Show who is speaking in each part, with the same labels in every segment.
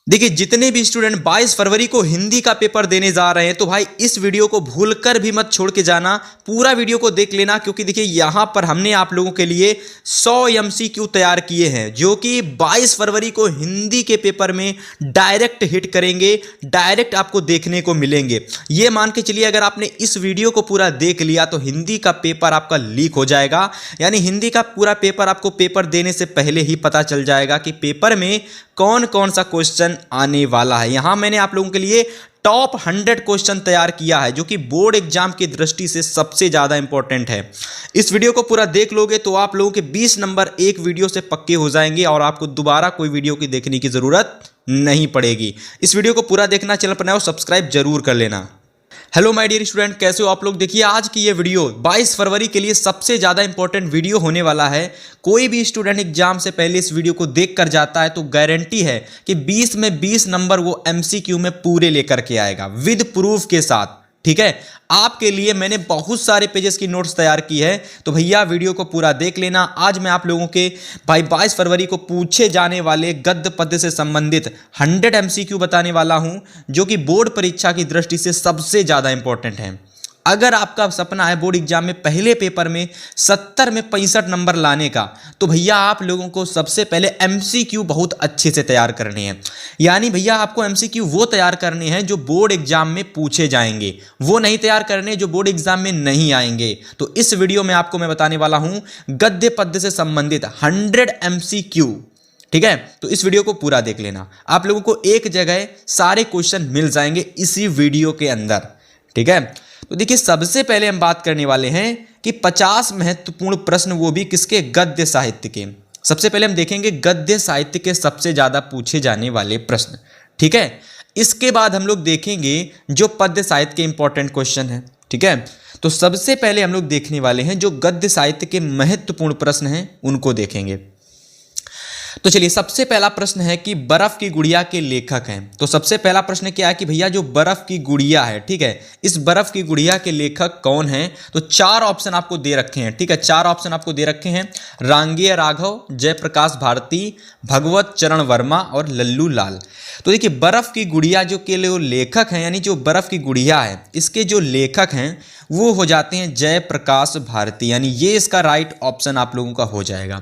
Speaker 1: देखिए, जितने भी स्टूडेंट 22 फरवरी को हिंदी का पेपर देने जा रहे हैं तो भाई इस वीडियो को भूलकर भी मत छोड़ के जाना, पूरा वीडियो को देख लेना, क्योंकि देखिए यहाँ पर हमने आप लोगों के लिए 100 MCQ तैयार किए हैं जो कि 22 फरवरी को हिंदी के पेपर में डायरेक्ट हिट करेंगे, डायरेक्ट आपको देखने को मिलेंगे। ये मान के चलिए अगर आपने इस वीडियो को पूरा देख लिया तो हिंदी का पेपर आपका लीक हो जाएगा, यानी हिंदी का पूरा पेपर आपको पेपर देने से पहले ही पता चल जाएगा कि पेपर में कौन कौन सा क्वेश्चन आने वाला है। यहां मैंने आप लोगों के लिए टॉप 100 क्वेश्चन तैयार किया है जो कि बोर्ड एग्जाम की दृष्टि से सबसे ज़्यादा इंपॉर्टेंट है। इस वीडियो को पूरा देख लोगे तो आप लोगों के 20 नंबर एक वीडियो से पक्के हो जाएंगे और आपको दोबारा कोई वीडियो की देखने की ज़रूरत नहीं पड़ेगी। इस वीडियो को पूरा देखना, चैनल पर नए हो सब्सक्राइब जरूर कर लेना। हेलो माय डियर स्टूडेंट, कैसे हो आप लोग। देखिए आज की ये वीडियो 22 फरवरी के लिए सबसे ज़्यादा इंपॉर्टेंट वीडियो होने वाला है। कोई भी स्टूडेंट एग्जाम से पहले इस वीडियो को देख कर जाता है तो गारंटी है कि 20 में 20 नंबर वो MCQ में पूरे लेकर के आएगा विद प्रूफ के साथ। ठीक है, आपके लिए मैंने बहुत सारे पेजेस की नोट्स तैयार की है, तो भैया वीडियो को पूरा देख लेना। आज मैं आप लोगों के भाई 22 फरवरी को पूछे जाने वाले गद्य पद्य से संबंधित 100 MCQ बताने वाला हूं जो कि बोर्ड परीक्षा की दृष्टि से सबसे ज़्यादा इंपॉर्टेंट है। अगर आपका सपना है बोर्ड एग्जाम में पहले पेपर में 70 में 65 नंबर लाने का, तो भैया आप लोगों को सबसे पहले MCQ बहुत अच्छे से तैयार करने हैं। यानी भैया आपको MCQ वो तैयार करने हैं जो बोर्ड एग्जाम में पूछे जाएंगे, वो नहीं तैयार करने जो बोर्ड एग्जाम में नहीं आएंगे। तो इस वीडियो में आपको मैं बताने वाला हूं गद्य पद्य से संबंधित 100 MCQ। ठीक है, तो इस वीडियो को पूरा देख लेना, आप लोगों को एक जगह सारे क्वेश्चन मिल जाएंगे इसी वीडियो के अंदर। ठीक है, तो देखिए सबसे पहले हम बात करने वाले हैं कि 50 महत्वपूर्ण प्रश्न, वो भी किसके, गद्य साहित्य के। सबसे पहले हम देखेंगे गद्य साहित्य के सबसे ज़्यादा पूछे जाने वाले प्रश्न। ठीक है, इसके बाद हम लोग देखेंगे जो पद्य साहित्य के इंपॉर्टेंट क्वेश्चन हैं। ठीक है, तो सबसे पहले हम लोग देखने वाले हैं जो गद्य साहित्य के महत्वपूर्ण प्रश्न हैं उनको देखेंगे। तो चलिए सबसे पहला प्रश्न है कि बर्फ की गुड़िया के लेखक हैं। तो सबसे पहला प्रश्न क्या है कि भैया जो बर्फ की गुड़िया है, ठीक है, इस बर्फ की गुड़िया के लेखक कौन हैं। तो 4 ऑप्शन आपको दे रखे हैं। ठीक है, 4 ऑप्शन आपको दे रखे हैं, रांगेय राघव, जयप्रकाश भारती, भगवत चरण वर्मा और लल्लू लाल। तो देखिए बर्फ की गुड़िया जो के लिए लेखक हैं, यानी जो बर्फ की गुड़िया है इसके जो लेखक हैं वो हो जाते हैं जयप्रकाश भारती, यानी ये इसका राइट ऑप्शन आप लोगों का हो जाएगा।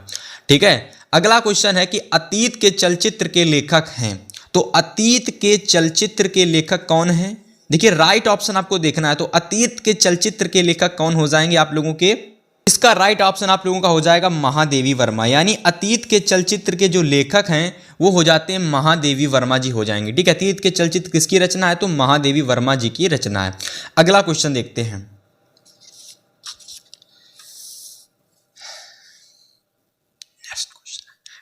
Speaker 1: ठीक है, अगला क्वेश्चन है कि अतीत के चलचित्र के लेखक हैं। तो अतीत के चलचित्र के लेखक कौन हैं। देखिए राइट ऑप्शन आपको देखना है, तो अतीत के चलचित्र के लेखक कौन हो जाएंगे आप लोगों के, इसका राइट ऑप्शन आप लोगों का हो जाएगा महादेवी वर्मा। यानी अतीत के चलचित्र के जो लेखक हैं वो हो जाते हैं महादेवी वर्मा जी हो जाएंगे। ठीक है, अतीत के चलचित्र किसकी रचना है, तो महादेवी वर्मा जी की रचना है। अगला क्वेश्चन देखते हैं।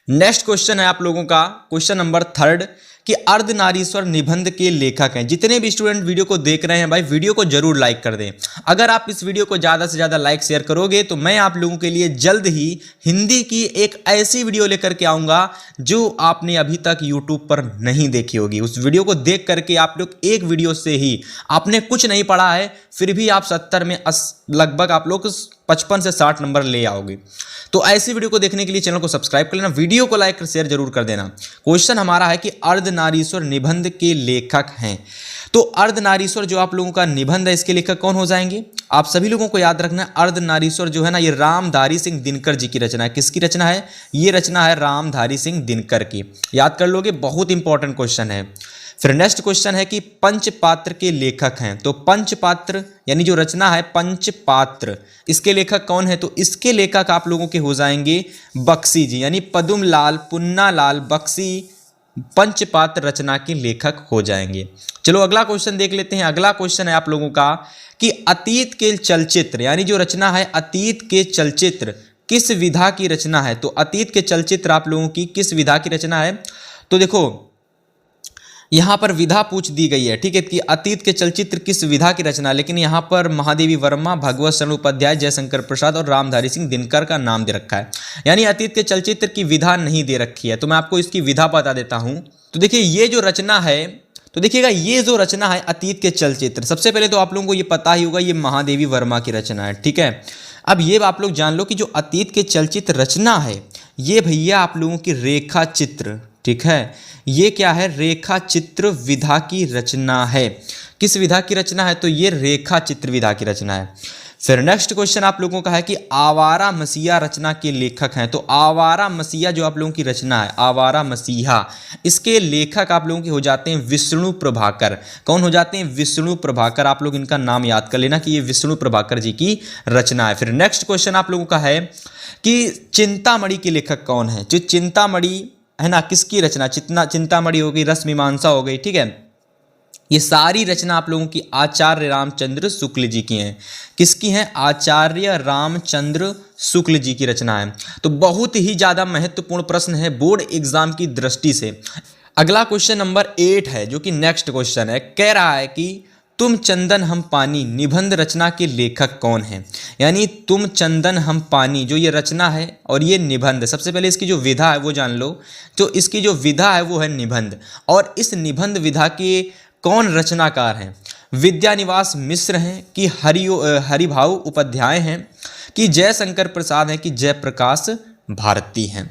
Speaker 1: नेक्स्ट क्वेश्चन है आप लोगों का क्वेश्चन नंबर 3 कि अर्धनारीश्वर निबंध के लेखक हैं। जितने भी स्टूडेंट वीडियो को देख रहे हैं भाई वीडियो को जरूर लाइक कर दें। अगर आप इस वीडियो को ज़्यादा से ज़्यादा लाइक शेयर करोगे तो मैं आप लोगों के लिए जल्द ही हिंदी की एक ऐसी वीडियो लेकर के आऊँगा जो आपने अभी तक यूट्यूब पर नहीं देखी होगी। उस वीडियो को देख करके आप लोग एक वीडियो से ही, आपने कुछ नहीं पढ़ा है फिर भी आप 70 में लगभग आप लोग 55 से 60 नंबर ले आओगे। तो ऐसी वीडियो को देखने के लिए चैनल को सब्सक्राइब कर लेना, वीडियो को लाइक शेयर जरूर कर देना। क्वेश्चन हमारा है कि अर्धनारीश्वर निबंध के लेखक हैं। तो अर्धनारीश्वर जो आप लोगों का निबंध है इसके लेखक कौन हो जाएंगे, आप सभी लोगों को याद रखना है। अर्धनारीश्वर जो है ना ये रामधारी सिंह दिनकर जी की रचना है। किसकी रचना है, ये रचना है रामधारी सिंह दिनकर की। याद कर लोगे, बहुत इंपॉर्टेंट क्वेश्चन है। फिर नेक्स्ट क्वेश्चन है कि पंचपात्र के लेखक हैं। तो पंचपात्र यानी जो रचना है पंचपात्र, इसके लेखक कौन है, तो इसके लेखक आप लोगों के हो जाएंगे बख्शी जी, यानी पदुम लाल पुन्ना लाल बख्शी पंचपात्र रचना के लेखक हो जाएंगे। चलो अगला क्वेश्चन देख लेते हैं। अगला क्वेश्चन है आप लोगों का कि अतीत के चलचित्र, यानी जो रचना है अतीत के चलचित्र किस विधा की रचना है। तो अतीत के चलचित्र आप लोगों की किस विधा की रचना है। तो देखो यहाँ पर विधा पूछ दी गई है। ठीक है, कि अतीत के चलचित्र किस विधा की रचना, लेकिन यहाँ पर महादेवी वर्मा, भगवत शरण उपाध्याय, जयशंकर प्रसाद और रामधारी सिंह दिनकर का नाम दे रखा है। यानी अतीत के चलचित्र की विधा नहीं दे रखी है। तो मैं आपको इसकी विधा बता देता हूँ। तो देखिए ये जो रचना है, तो देखिएगा ये जो रचना है अतीत के चलचित्र, सबसे पहले तो आप लोगों को ये पता ही होगा ये महादेवी वर्मा की रचना है। ठीक है, अब ये आप लोग जान लो कि जो अतीत के चलचित्र रचना है ये भैया आप लोगों की रेखा चित्र, ठीक है, ये क्या है, रेखा चित्र विधा की रचना है। किस विधा की रचना है, तो ये रेखा चित्र विधा की रचना है। फिर नेक्स्ट क्वेश्चन आप लोगों का है कि आवारा मसीहा रचना के लेखक हैं। तो आवारा मसीहा जो आप लोगों की रचना है, आवारा मसीहा, इसके लेखक आप लोगों के हो जाते हैं विष्णु प्रभाकर। कौन हो जाते हैं, विष्णु प्रभाकर। आप लोग इनका नाम याद कर लेना कि ये विष्णु प्रभाकर जी की रचना है। फिर नेक्स्ट क्वेश्चन आप लोगों का है कि चिंतामणि के लेखक कौन है। जो चिंतामणि है ना, किसकी रचना, चिंतामणि हो गई, रसमीमांसा हो गई, ठीक है, ये सारी रचना आप लोगों की आचार्य रामचंद्र शुक्ल जी की हैं। किसकी हैं, आचार्य रामचंद्र शुक्ल जी की रचना है। तो बहुत ही ज़्यादा महत्वपूर्ण प्रश्न है बोर्ड एग्जाम की दृष्टि से। अगला क्वेश्चन नंबर 8 है, जो कि नेक्स्ट क्वेश्चन है। कह रहा है कि तुम चंदन हम पानी निबंध रचना के लेखक कौन हैं। यानी तुम चंदन हम पानी जो ये रचना है और ये निबंध, सबसे पहले इसकी जो विधा है वो जान लो। तो इसकी जो विधा है वो है निबंध, और इस निबंध विधा के कौन रचनाकार हैं, विद्यानिवास मिश्र हैं कि हरिभाऊ उपाध्याय हैं कि जयशंकर प्रसाद हैं कि जयप्रकाश भारती हैं।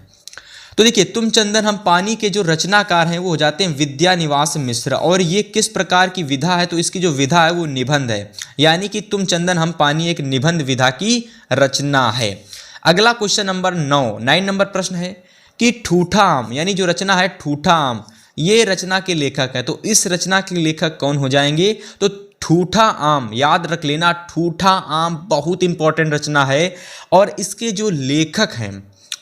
Speaker 1: तो देखिए, तुम चंदन हम पानी के जो रचनाकार हैं वो हो जाते हैं विद्यानिवास मिश्र, और ये किस प्रकार की विधा है, तो इसकी जो विधा है वो निबंध है। यानी कि तुम चंदन हम पानी एक निबंध विधा की रचना है। अगला क्वेश्चन नंबर 9 नंबर प्रश्न है कि ठूठा आम, यानी जो रचना है ठूठा आम, ये रचना के लेखक है। तो इस रचना के लेखक कौन हो जाएंगे, तो ठूठा आम, याद रख लेना, ठूठा आम बहुत इंपॉर्टेंट रचना है, और इसके जो लेखक हैं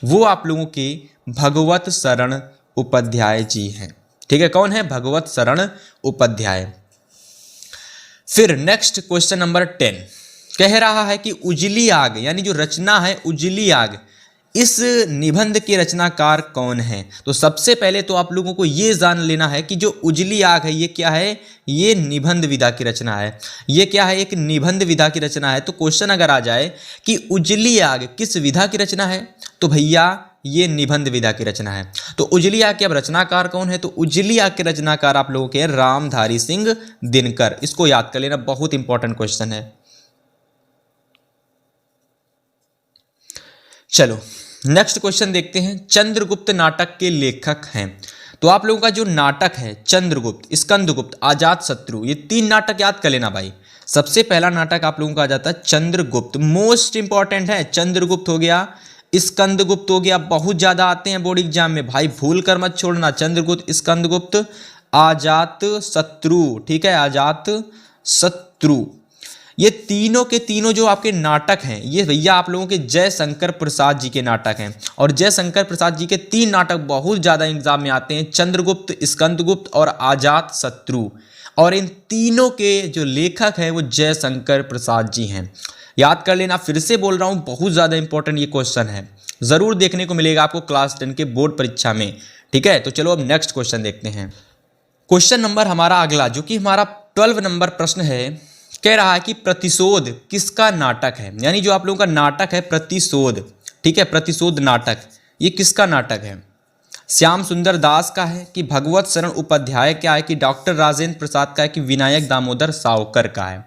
Speaker 1: वो आप लोगों के भगवत शरण उपाध्याय जी हैं। ठीक है, कौन है, भगवत शरण उपाध्याय। फिर नेक्स्ट क्वेश्चन नंबर 10 कह रहा है कि उजली आग, यानी जो रचना है उजली आग, इस निबंध के रचनाकार कौन हैं। तो सबसे पहले तो आप लोगों को ये जान लेना है कि जो उजली आग है ये क्या है, ये निबंध विधा की रचना है। ये क्या है, एक निबंध विधा की रचना है। तो क्वेश्चन अगर आ जाए कि उजली आग किस विधा की रचना है, तो भैया ये निबंध विधा की रचना है। तो उजली आग के अब रचनाकार कौन है, तो उजली आग के रचनाकार आप लोगों के रामधारी सिंह दिनकर। इसको याद कर लेना, बहुत इंपॉर्टेंट क्वेश्चन है। चलो नेक्स्ट क्वेश्चन देखते हैं। चंद्रगुप्त नाटक के लेखक हैं। तो आप लोगों का जो नाटक है चंद्रगुप्त, स्कंदगुप्त, अजातशत्रु, ये 3 नाटक याद कर लेना भाई। सबसे पहला नाटक आप लोगों का आ जाता है चंद्रगुप्त, मोस्ट इंपॉर्टेंट है। चंद्रगुप्त हो गया, स्कंदगुप्त हो गया, बहुत ज्यादा आते हैं बोर्ड एग्जाम में भाई, भूल कर मत छोड़ना। चंद्रगुप्त, स्कंदगुप्त, अजातशत्रु, ठीक है, अजातशत्रु, ये तीनों के तीनों जो आपके नाटक हैं ये भैया आप लोगों के जयशंकर प्रसाद जी के नाटक हैं। और जयशंकर प्रसाद जी के 3 नाटक बहुत ज़्यादा एग्जाम में आते हैं, चंद्रगुप्त, स्कंदगुप्त और अजातशत्रु। और इन तीनों के जो लेखक हैं वो जयशंकर प्रसाद जी हैं। याद कर लेना, फिर से बोल रहा हूँ, बहुत ज़्यादा इंपॉर्टेंट ये क्वेश्चन है, ज़रूर देखने को मिलेगा आपको क्लास 10 के बोर्ड परीक्षा में। ठीक है, तो चलो अब नेक्स्ट क्वेश्चन देखते हैं। क्वेश्चन नंबर हमारा अगला, जो कि हमारा 12 नंबर प्रश्न है, कह रहा है कि प्रतिशोध किसका नाटक है। यानी जो आप लोगों का नाटक है प्रतिशोध, ठीक है, प्रतिशोध नाटक, ये किसका नाटक है, श्याम सुंदर दास का है कि भगवत शरण उपाध्याय का है कि डॉक्टर राजेंद्र प्रसाद का है कि विनायक दामोदर सावरकर का है।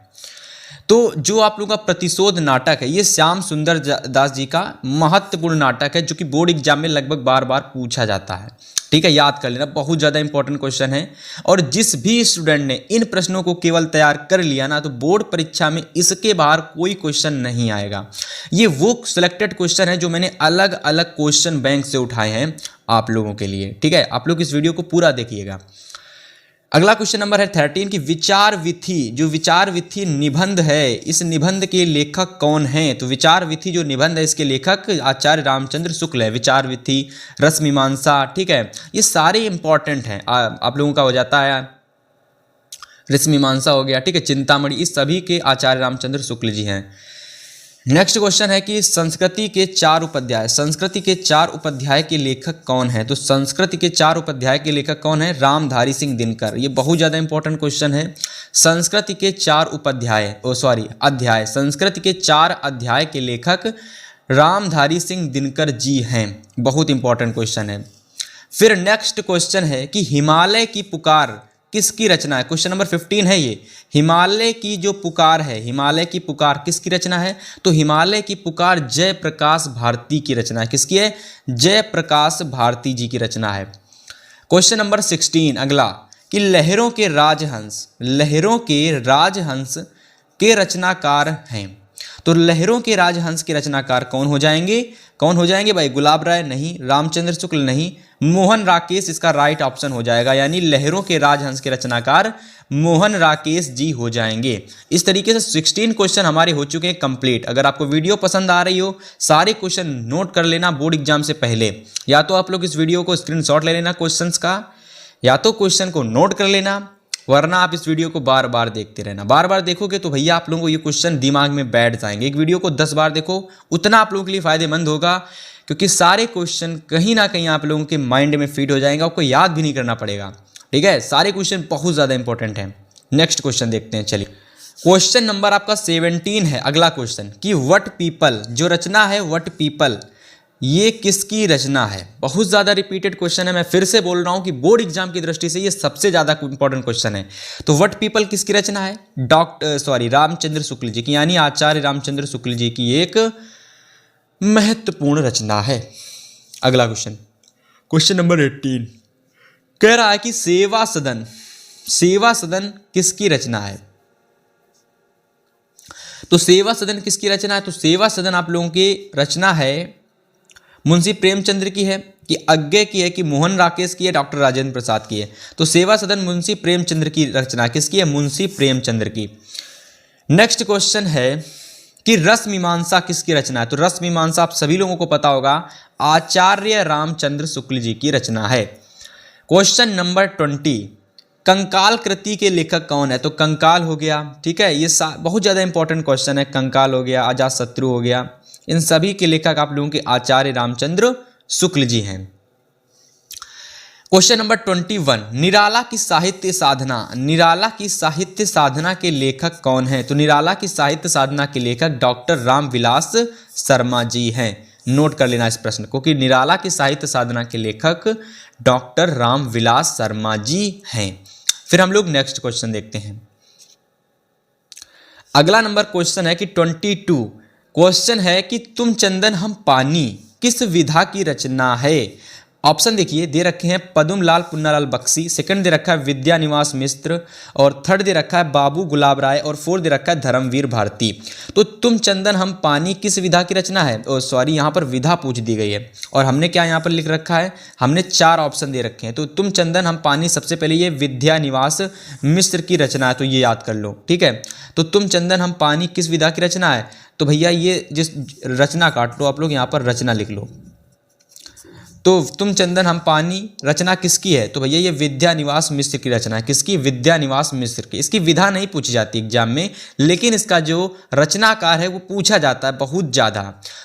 Speaker 1: तो जो आप लोगों का प्रतिशोध नाटक है ये श्याम सुंदर दास जी का महत्वपूर्ण नाटक है, जो कि बोर्ड एग्जाम में लगभग बार बार पूछा जाता है। ठीक है, याद कर लेना, बहुत ज़्यादा इंपॉर्टेंट क्वेश्चन है। और जिस भी स्टूडेंट ने इन प्रश्नों को केवल तैयार कर लिया ना, तो बोर्ड परीक्षा में इसके बाहर कोई क्वेश्चन नहीं आएगा। ये वो सिलेक्टेड क्वेश्चन है जो मैंने अलग अलग क्वेश्चन बैंक से उठाए हैं आप लोगों के लिए। ठीक है, आप लोग इस वीडियो को पूरा देखिएगा। अगला क्वेश्चन नंबर है 13 की विचार विथि, जो विचार विथि निबंध है, इस निबंध के लेखक कौन हैं। तो विचार विथि जो निबंध है इसके लेखक आचार्य रामचंद्र शुक्ल है। विचार विथि, रसमीमांसा, ठीक है, ये सारे इंपॉर्टेंट हैं। आप लोगों का हो जाता है रसमीमांसा हो गया, ठीक है, चिंतामणि, इस सभी के आचार्य रामचंद्र शुक्ल जी हैं। नेक्स्ट क्वेश्चन है कि संस्कृति के 4 उपाध्याय, संस्कृति के 4 उपाध्याय के लेखक कौन है। तो संस्कृति के 4 उपाध्याय के लेखक कौन है, रामधारी सिंह दिनकर। ये बहुत ज़्यादा इंपॉर्टेंट क्वेश्चन है। संस्कृति के 4 अध्याय, संस्कृति के 4 अध्याय के लेखक रामधारी सिंह दिनकर जी हैं। बहुत इंपॉर्टेंट क्वेश्चन है। फिर नेक्स्ट क्वेश्चन है कि हिमालय की पुकार किसकी रचना है। क्वेश्चन नंबर 15 है ये, हिमालय की जो पुकार है, हिमालय की पुकार किसकी रचना है। तो हिमालय की पुकार जयप्रकाश भारती की रचना है। किसकी है, जयप्रकाश भारती जी की रचना है। क्वेश्चन नंबर 16 अगला, कि लहरों के राजहंस के रचनाकार हैं। तो लहरों के राजहंस के रचनाकार कौन हो जाएंगे भाई? गुलाब राय नहीं, रामचंद्र शुक्ल नहीं, मोहन राकेश इसका राइट ऑप्शन हो जाएगा। यानी लहरों के राजहंस के रचनाकार मोहन राकेश जी हो जाएंगे। इस तरीके से 16 क्वेश्चन हमारे हो चुके हैं कंप्लीट। अगर आपको वीडियो पसंद आ रही हो, सारे क्वेश्चन नोट कर लेना बोर्ड एग्जाम से पहले। या तो आप लोग इस वीडियो को स्क्रीनशॉट ले लेना क्वेश्चंस का, या तो क्वेश्चन को नोट कर लेना, वरना आप इस वीडियो को बार बार देखते रहना। बार बार देखोगे तो भैया आप लोगों को ये क्वेश्चन दिमाग में बैठ जाएंगे। एक वीडियो को 10 बार देखो, उतना आप लोगों के लिए फायदेमंद होगा, क्योंकि सारे क्वेश्चन कहीं ना कहीं आप लोगों के माइंड में फिट हो जाएंगे, आपको याद भी नहीं करना पड़ेगा। ठीक है, सारे क्वेश्चन बहुत ज़्यादा इंपॉर्टेंट हैं। नेक्स्ट क्वेश्चन देखते हैं, चलिए। क्वेश्चन नंबर आपका 17 है अगला क्वेश्चन, कि वट पीपल, जो रचना है वट पीपल, ये किसकी रचना है? बहुत ज़्यादा रिपीटेड क्वेश्चन है, मैं फिर से बोल रहा हूँ कि बोर्ड एग्जाम की दृष्टि से ये सबसे ज़्यादा इंपॉर्टेंट क्वेश्चन है। तो वट पीपल किसकी रचना है? रामचंद्र शुक्ल जी की, यानी आचार्य रामचंद्र शुक्ल जी की एक महत्वपूर्ण रचना है। अगला क्वेश्चन, क्वेश्चन नंबर 18 कह रहा है कि सेवा सदन किसकी रचना है? तो सेवा सदन किसकी रचना है? तो सेवा सदन आप लोगों की रचना है मुंशी प्रेमचंद्र की है, कि अज्ञे की है, कि मोहन राकेश की है, डॉक्टर राजेंद्र प्रसाद की है? तो सेवा सदन मुंशी प्रेमचंद्र की रचना किसकी है? मुंशी प्रेमचंद्र की। नेक्स्ट क्वेश्चन है कि रस मीमांसा किसकी रचना है? तो रस मीमांसा आप सभी लोगों को पता होगा, आचार्य रामचंद्र शुक्ल जी की रचना है। क्वेश्चन नंबर 20 कंकाल कृति के लेखक कौन है? तो कंकाल हो गया, ठीक है, ये बहुत ज़्यादा इंपॉर्टेंट क्वेश्चन है। कंकाल हो गया, अजातशत्रु हो गया, इन सभी के लेखक आप लोगों के आचार्य रामचंद्र शुक्ल जी हैं। क्वेश्चन नंबर 21 निराला की साहित्य साधना के लेखक कौन है? तो निराला की साहित्य साधना के लेखक डॉक्टर रामविलास शर्मा जी हैं। नोट कर लेना इस प्रश्न को, कि निराला की साहित्य साधना के लेखक डॉक्टर रामविलास शर्मा जी हैं। फिर हम लोग नेक्स्ट क्वेश्चन देखते हैं। अगला नंबर क्वेश्चन है कि 22 क्वेश्चन है कि तुम चंदन हम पानी किस विधा की रचना है? ऑप्शन देखिए दे रखे हैं पद्मलाल पुन्नालाल बख्शी, सेकंड दे रखा है विद्यानिवास मिश्र, और थर्ड दे रखा है बाबू गुलाब राय, और फोर्थ दे रखा है धर्मवीर भारती। तो तुम चंदन हम पानी किस विधा की रचना है? यहाँ पर विधा पूछ दी गई है, और हमने क्या यहाँ पर लिख रखा है? हमने 4 ऑप्शन दे रखे हैं। तो तुम चंदन हम पानी सबसे पहले ये विद्यानिवास मिश्र की रचना है, तो ये याद कर लो, ठीक है। तो तुम चंदन हम पानी किस विधा की रचना है? तो भैया ये जिस रचना काट लो आप लोग, यहाँ पर रचना लिख लो। तो तुम चंदन हम पानी रचना किसकी है? तो भैया ये विद्यानिवास मिश्र की रचना है। किसकी? विद्यानिवास मिश्र की। इसकी विधा नहीं पूछी जाती एग्जाम में, लेकिन इसका जो रचनाकार है वो पूछा जाता है बहुत ज़्यादा,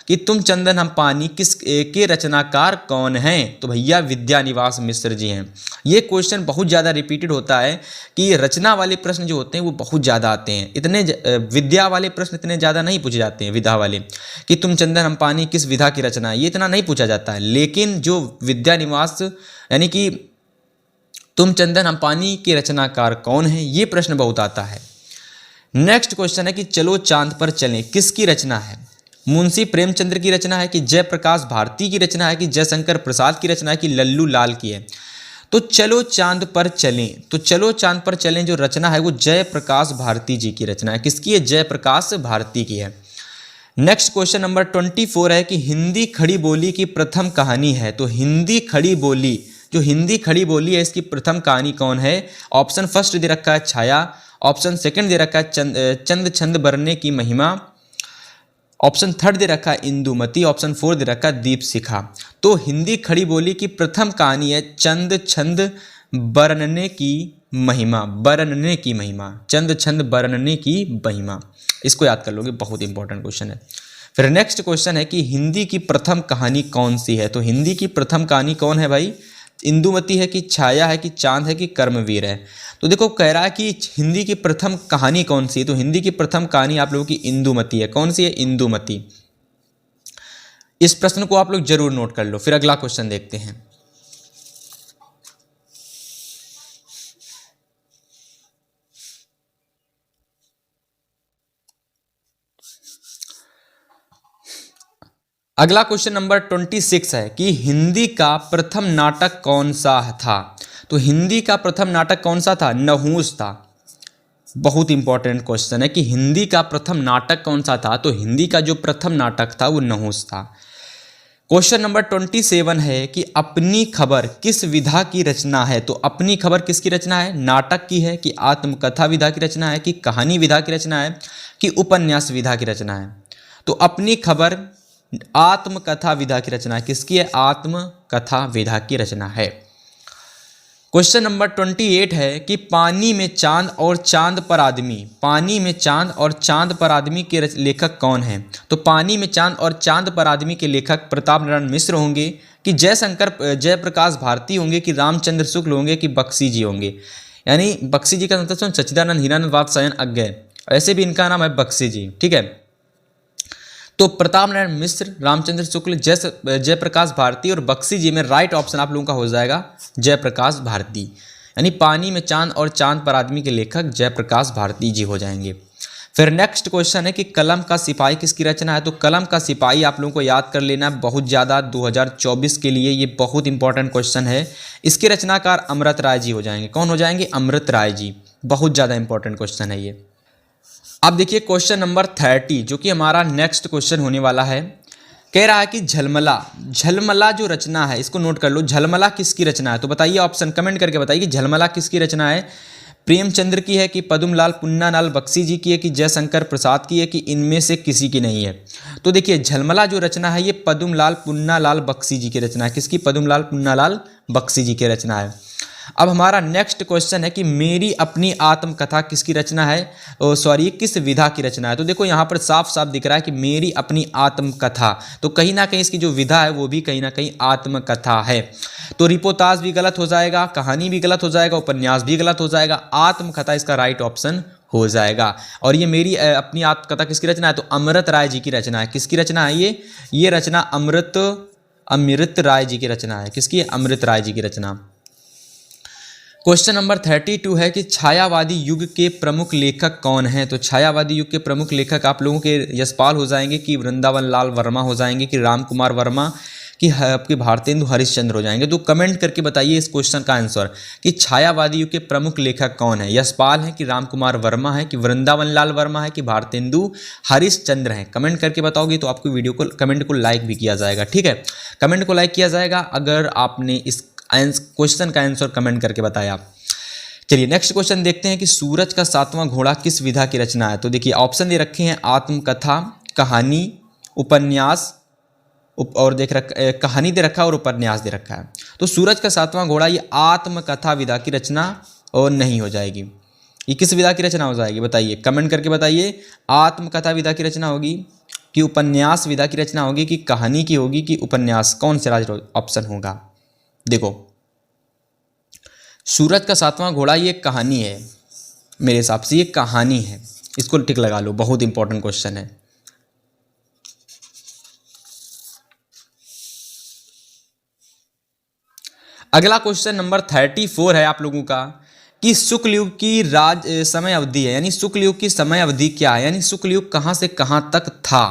Speaker 1: कि तुम चंदन हम पानी किस के रचनाकार कौन हैं? तो भैया विद्यानिवास मिश्र जी हैं। ये क्वेश्चन बहुत ज़्यादा रिपीटेड होता है, कि रचना वाले प्रश्न जो होते हैं वो बहुत ज़्यादा आते हैं। इतने विद्या वाले प्रश्न इतने ज़्यादा नहीं पूछे जाते हैं, विधा वाले, कि तुम चंदन हम पानी किस विधा की रचना है, ये इतना नहीं पूछा जाता है। लेकिन जो विद्यानिवास यानी कि तुम चंदन हम पानी के रचनाकार कौन है, ये प्रश्न बहुत आता है। नेक्स्ट क्वेश्चन है कि चलो चांद पर चलें किसकी रचना है? मुंशी प्रेमचंद्र की रचना है, कि जयप्रकाश भारती की रचना है, कि जयशंकर प्रसाद की रचना है, कि लल्लू लाल की है? तो चलो चांद पर चलें, तो चलो चांद पर चलें जो रचना है वो जयप्रकाश भारती जी की रचना है। किसकी है? जयप्रकाश भारती की है। नेक्स्ट क्वेश्चन नंबर 24 है कि हिंदी खड़ी बोली की प्रथम कहानी है। तो हिंदी खड़ी बोली, जो हिंदी खड़ी बोली है इसकी प्रथम कहानी कौन है? ऑप्शन फर्स्ट दे रखा है छाया, ऑप्शन सेकंड दे रखा है चंद छंद बरने की महिमा, ऑप्शन थर्ड दे रखा है इंदुमती, ऑप्शन 4 दे रखा है दीप शिखा। तो हिंदी खड़ी बोली की प्रथम कहानी है चंद छंद बरनने की महिमा, बरनने की महिमा, चंद छंद बरनने की महिमा। इसको याद कर लोगे, बहुत इंपॉर्टेंट क्वेश्चन है। फिर नेक्स्ट क्वेश्चन है कि हिंदी की प्रथम कहानी कौन सी है? तो हिंदी की प्रथम कहानी कौन है भाई? इंदुमती है, कि छाया है, कि चांद है, कि कर्मवीर है? तो देखो कह रहा है कि हिंदी की प्रथम कहानी कौन सी है, तो हिंदी की प्रथम कहानी आप लोगों की इंदुमती है। कौन सी है? इंदुमती। इस प्रश्न को आप लोग जरूर नोट कर लो। फिर अगला क्वेश्चन देखते हैं। अगला क्वेश्चन नंबर 26 है कि हिंदी का प्रथम नाटक कौन सा था? तो हिंदी का प्रथम नाटक कौन सा था? नहुस था। बहुत इंपॉर्टेंट क्वेश्चन है कि हिंदी का प्रथम नाटक कौन सा था? तो हिंदी का जो प्रथम नाटक था वो नहुस था। क्वेश्चन नंबर 27 है कि अपनी खबर किस विधा की रचना है? तो अपनी खबर किसकी रचना है? नाटक की है कि आत्मकथा विधा की रचना है कि कहानी विधा की रचना है कि उपन्यास विधा की रचना है? तो अपनी खबर आत्मकथा विधा की रचना है। किसकी है? आत्मकथा विधा की रचना है। क्वेश्चन नंबर 28 है कि पानी में चांद और चांद पर आदमी, पानी में चांद और चांद पर आदमी के लेखक कौन हैं? तो पानी में चांद और चांद पर आदमी के लेखक प्रताप नारायण मिश्र होंगे कि जयप्रकाश भारती होंगे कि रामचंद्र शुक्ल होंगे कि बख्शी जी होंगे। यानी बख्शी जी का मतलब सच्चिदानंद हीरानंद वात्स्यायन अज्ञे, ऐसे भी इनका नाम है बख्शी जी। ठीक है, तो प्रताप नारायण मिश्र, रामचंद्र शुक्ल, जयप्रकाश भारती और बख्शी जी में राइट ऑप्शन आप लोगों का हो जाएगा जयप्रकाश भारती। यानी पानी में चांद और चांद पर आदमी के लेखक जयप्रकाश भारती जी हो जाएंगे। फिर नेक्स्ट क्वेश्चन है कि कलम का सिपाही किसकी रचना है? तो कलम का सिपाही आप लोगों को याद कर लेना बहुत ज़्यादा 2024 के लिए, ये बहुत इंपॉर्टेंट क्वेश्चन है। इसके रचनाकार अमृत राय जी हो जाएंगे। कौन हो जाएंगे? अमृत राय जी। बहुत ज़्यादा इंपॉर्टेंट क्वेश्चन है ये। अब देखिए क्वेश्चन नंबर 30 जो कि हमारा नेक्स्ट क्वेश्चन होने वाला है। कह रहा है कि झलमला, झलमला जो रचना है इसको नोट कर लो, झलमला किसकी रचना है? तो बताइए, ऑप्शन कमेंट करके बताइए कि झलमला किसकी रचना है? प्रेमचंद्र की है कि पद्मलाल पुन्नालाल बख्शी जी की है कि जयशंकर प्रसाद की है कि इनमें से किसी की नहीं है? तो देखिए झलमला जो रचना है ये पद्मलाल पुन्नालाल बख्शी जी की रचना है। किसकी? पद्मलाल पुन्नालाल बख्शी जी की रचना है। अब हमारा नेक्स्ट क्वेश्चन है कि मेरी अपनी आत्मकथा किसकी रचना है? किस विधा की रचना है? तो देखो यहाँ पर साफ साफ दिख रहा है कि मेरी अपनी आत्मकथा, तो कहीं ना कहीं इसकी जो विधा है वो भी कहीं ना कहीं आत्मकथा है। तो रिपोर्टाज भी गलत हो जाएगा, कहानी भी गलत हो जाएगा, उपन्यास भी गलत हो जाएगा, आत्मकथा इसका राइट ऑप्शन हो जाएगा। और ये मेरी अपनी आत्मकथा किसकी रचना है? तो अमृत राय जी की रचना है। किसकी रचना है ये रचना अमृत राय जी की रचना है। किसकी? अमृत राय जी की रचना। क्वेश्चन नंबर 32 है कि छायावादी युग के प्रमुख लेखक कौन हैं? तो छायावादी युग के प्रमुख लेखक आप लोगों के यशपाल हो जाएंगे कि वृंदावन लाल वर्मा हो जाएंगे कि राम कुमार वर्मा कि आपके भारतेंदु हरिश्चंद्र हो जाएंगे। तो कमेंट करके बताइए इस क्वेश्चन का आंसर कि छायावादी युग के प्रमुख लेखक कौन है? यशपाल है कि राम कुमार वर्मा है कि वृंदावन लाल वर्मा है कि भारतेंदु हरिश्चंद्र हैं? कमेंट करके बताओगे तो आपको वीडियो को कमेंट को लाइक भी किया जाएगा। ठीक है, कमेंट को लाइक किया जाएगा अगर आपने इस क्वेश्चन का आंसर कमेंट करके बताया। चलिए नेक्स्ट क्वेश्चन देखते हैं कि सूरज का सातवां घोड़ा किस विधा की रचना है? तो देखिए ऑप्शन दे रखे हैं आत्मकथा, कहानी, उपन्यास और कहानी दे रखा है और उपन्यास दे रखा है। तो सूरज का सातवां घोड़ा ये आत्मकथा विधा की रचना और नहीं हो जाएगी। ये किस विधा की रचना हो जाएगी? बताइए, कमेंट करके बताइए। आत्मकथा विधा की रचना होगी कि उपन्यास विधा की रचना होगी कि कहानी की होगी कि उपन्यास? कौन सा राइट ऑप्शन होगा? देखो सूरज का सातवां घोड़ा ये कहानी है, मेरे हिसाब से ये कहानी है, इसको टिक लगा लो, बहुत इंपॉर्टेंट क्वेश्चन है। अगला क्वेश्चन नंबर 34 है आप लोगों का कि शुक्ल युग की समय अवधि है, यानी शुक्ल युग की समय अवधि क्या है, यानी शुक्ल युग कहां से कहां तक था?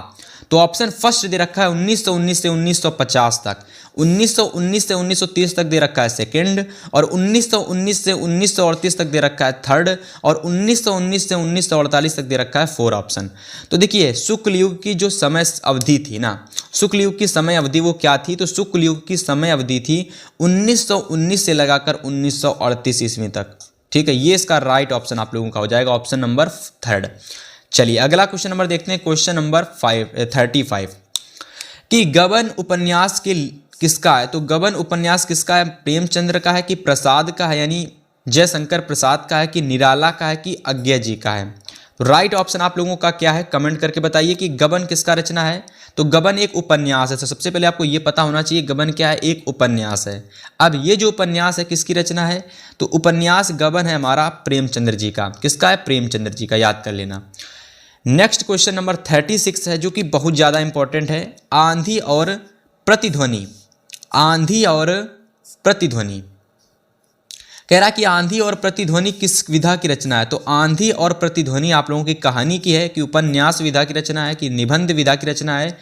Speaker 1: तो ऑप्शन फर्स्ट दे रखा है 1919 से 1950 तक, 1919 से 1930 तक दे रखा है सेकंड, और 1919 से 1938 तक दे रखा है थर्ड, और 1919 से 1948 तक दे रखा है फोर ऑप्शन। तो देखिए शुक्ल युग की जो समय अवधि थी ना, शुक्ल युग की समय अवधि वो क्या थी? तो शुक्ल युग की समय अवधि थी 1919 से लगाकर 1938 ईस्वी तक। ठीक है, ये इसका राइट ऑप्शन आप लोगों का हो जाएगा, ऑप्शन नंबर थर्ड। चलिए अगला क्वेश्चन नंबर देखते हैं, क्वेश्चन नंबर 35 कि गबन उपन्यास किसका है? तो गबन उपन्यास किसका है? प्रेमचंद्र का है कि प्रसाद का है, यानी जयशंकर प्रसाद का है कि निराला का है कि अज्ञे जी का है? तो राइट ऑप्शन आप लोगों का क्या है? कमेंट करके बताइए कि गबन किसका रचना है। तो गबन एक उपन्यास है, तो सबसे पहले आपको ये पता होना चाहिए गबन क्या है, एक उपन्यास है। अब ये जो उपन्यास है किसकी रचना है? तो उपन्यास गबन है हमारा प्रेमचंद्र जी का। किसका है? प्रेमचंद्र जी का, याद कर लेना। नेक्स्ट क्वेश्चन नंबर 36 है जो कि बहुत ज़्यादा इंपॉर्टेंट है, आंधी और प्रतिध्वनि। आंधी और प्रतिध्वनि कह रहा कि आंधी और प्रतिध्वनि किस विधा की रचना है? तो आंधी और प्रतिध्वनि आप लोगों की कहानी की है कि उपन्यास विधा की रचना है कि निबंध विधा की रचना है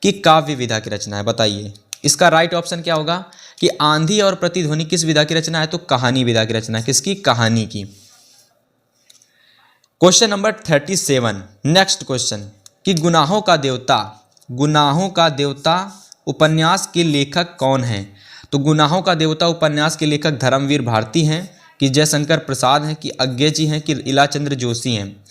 Speaker 1: कि काव्य विधा की रचना है? बताइए इसका राइट ऑप्शन क्या होगा? कि आंधी और प्रतिध्वनि किस विधा की रचना है, तो कहानी विधा की रचना है। किसकी? कहानी की। क्वेश्चन नंबर 37, नेक्स्ट क्वेश्चन, कि गुनाहों का देवता उपन्यास के लेखक कौन है? तो गुनाहों का देवता उपन्यास के लेखक धर्मवीर भारती हैं, कि जयशंकर प्रसाद हैं, कि अज्ञे जी हैं, कि इलाचंद्र जोशी हैं।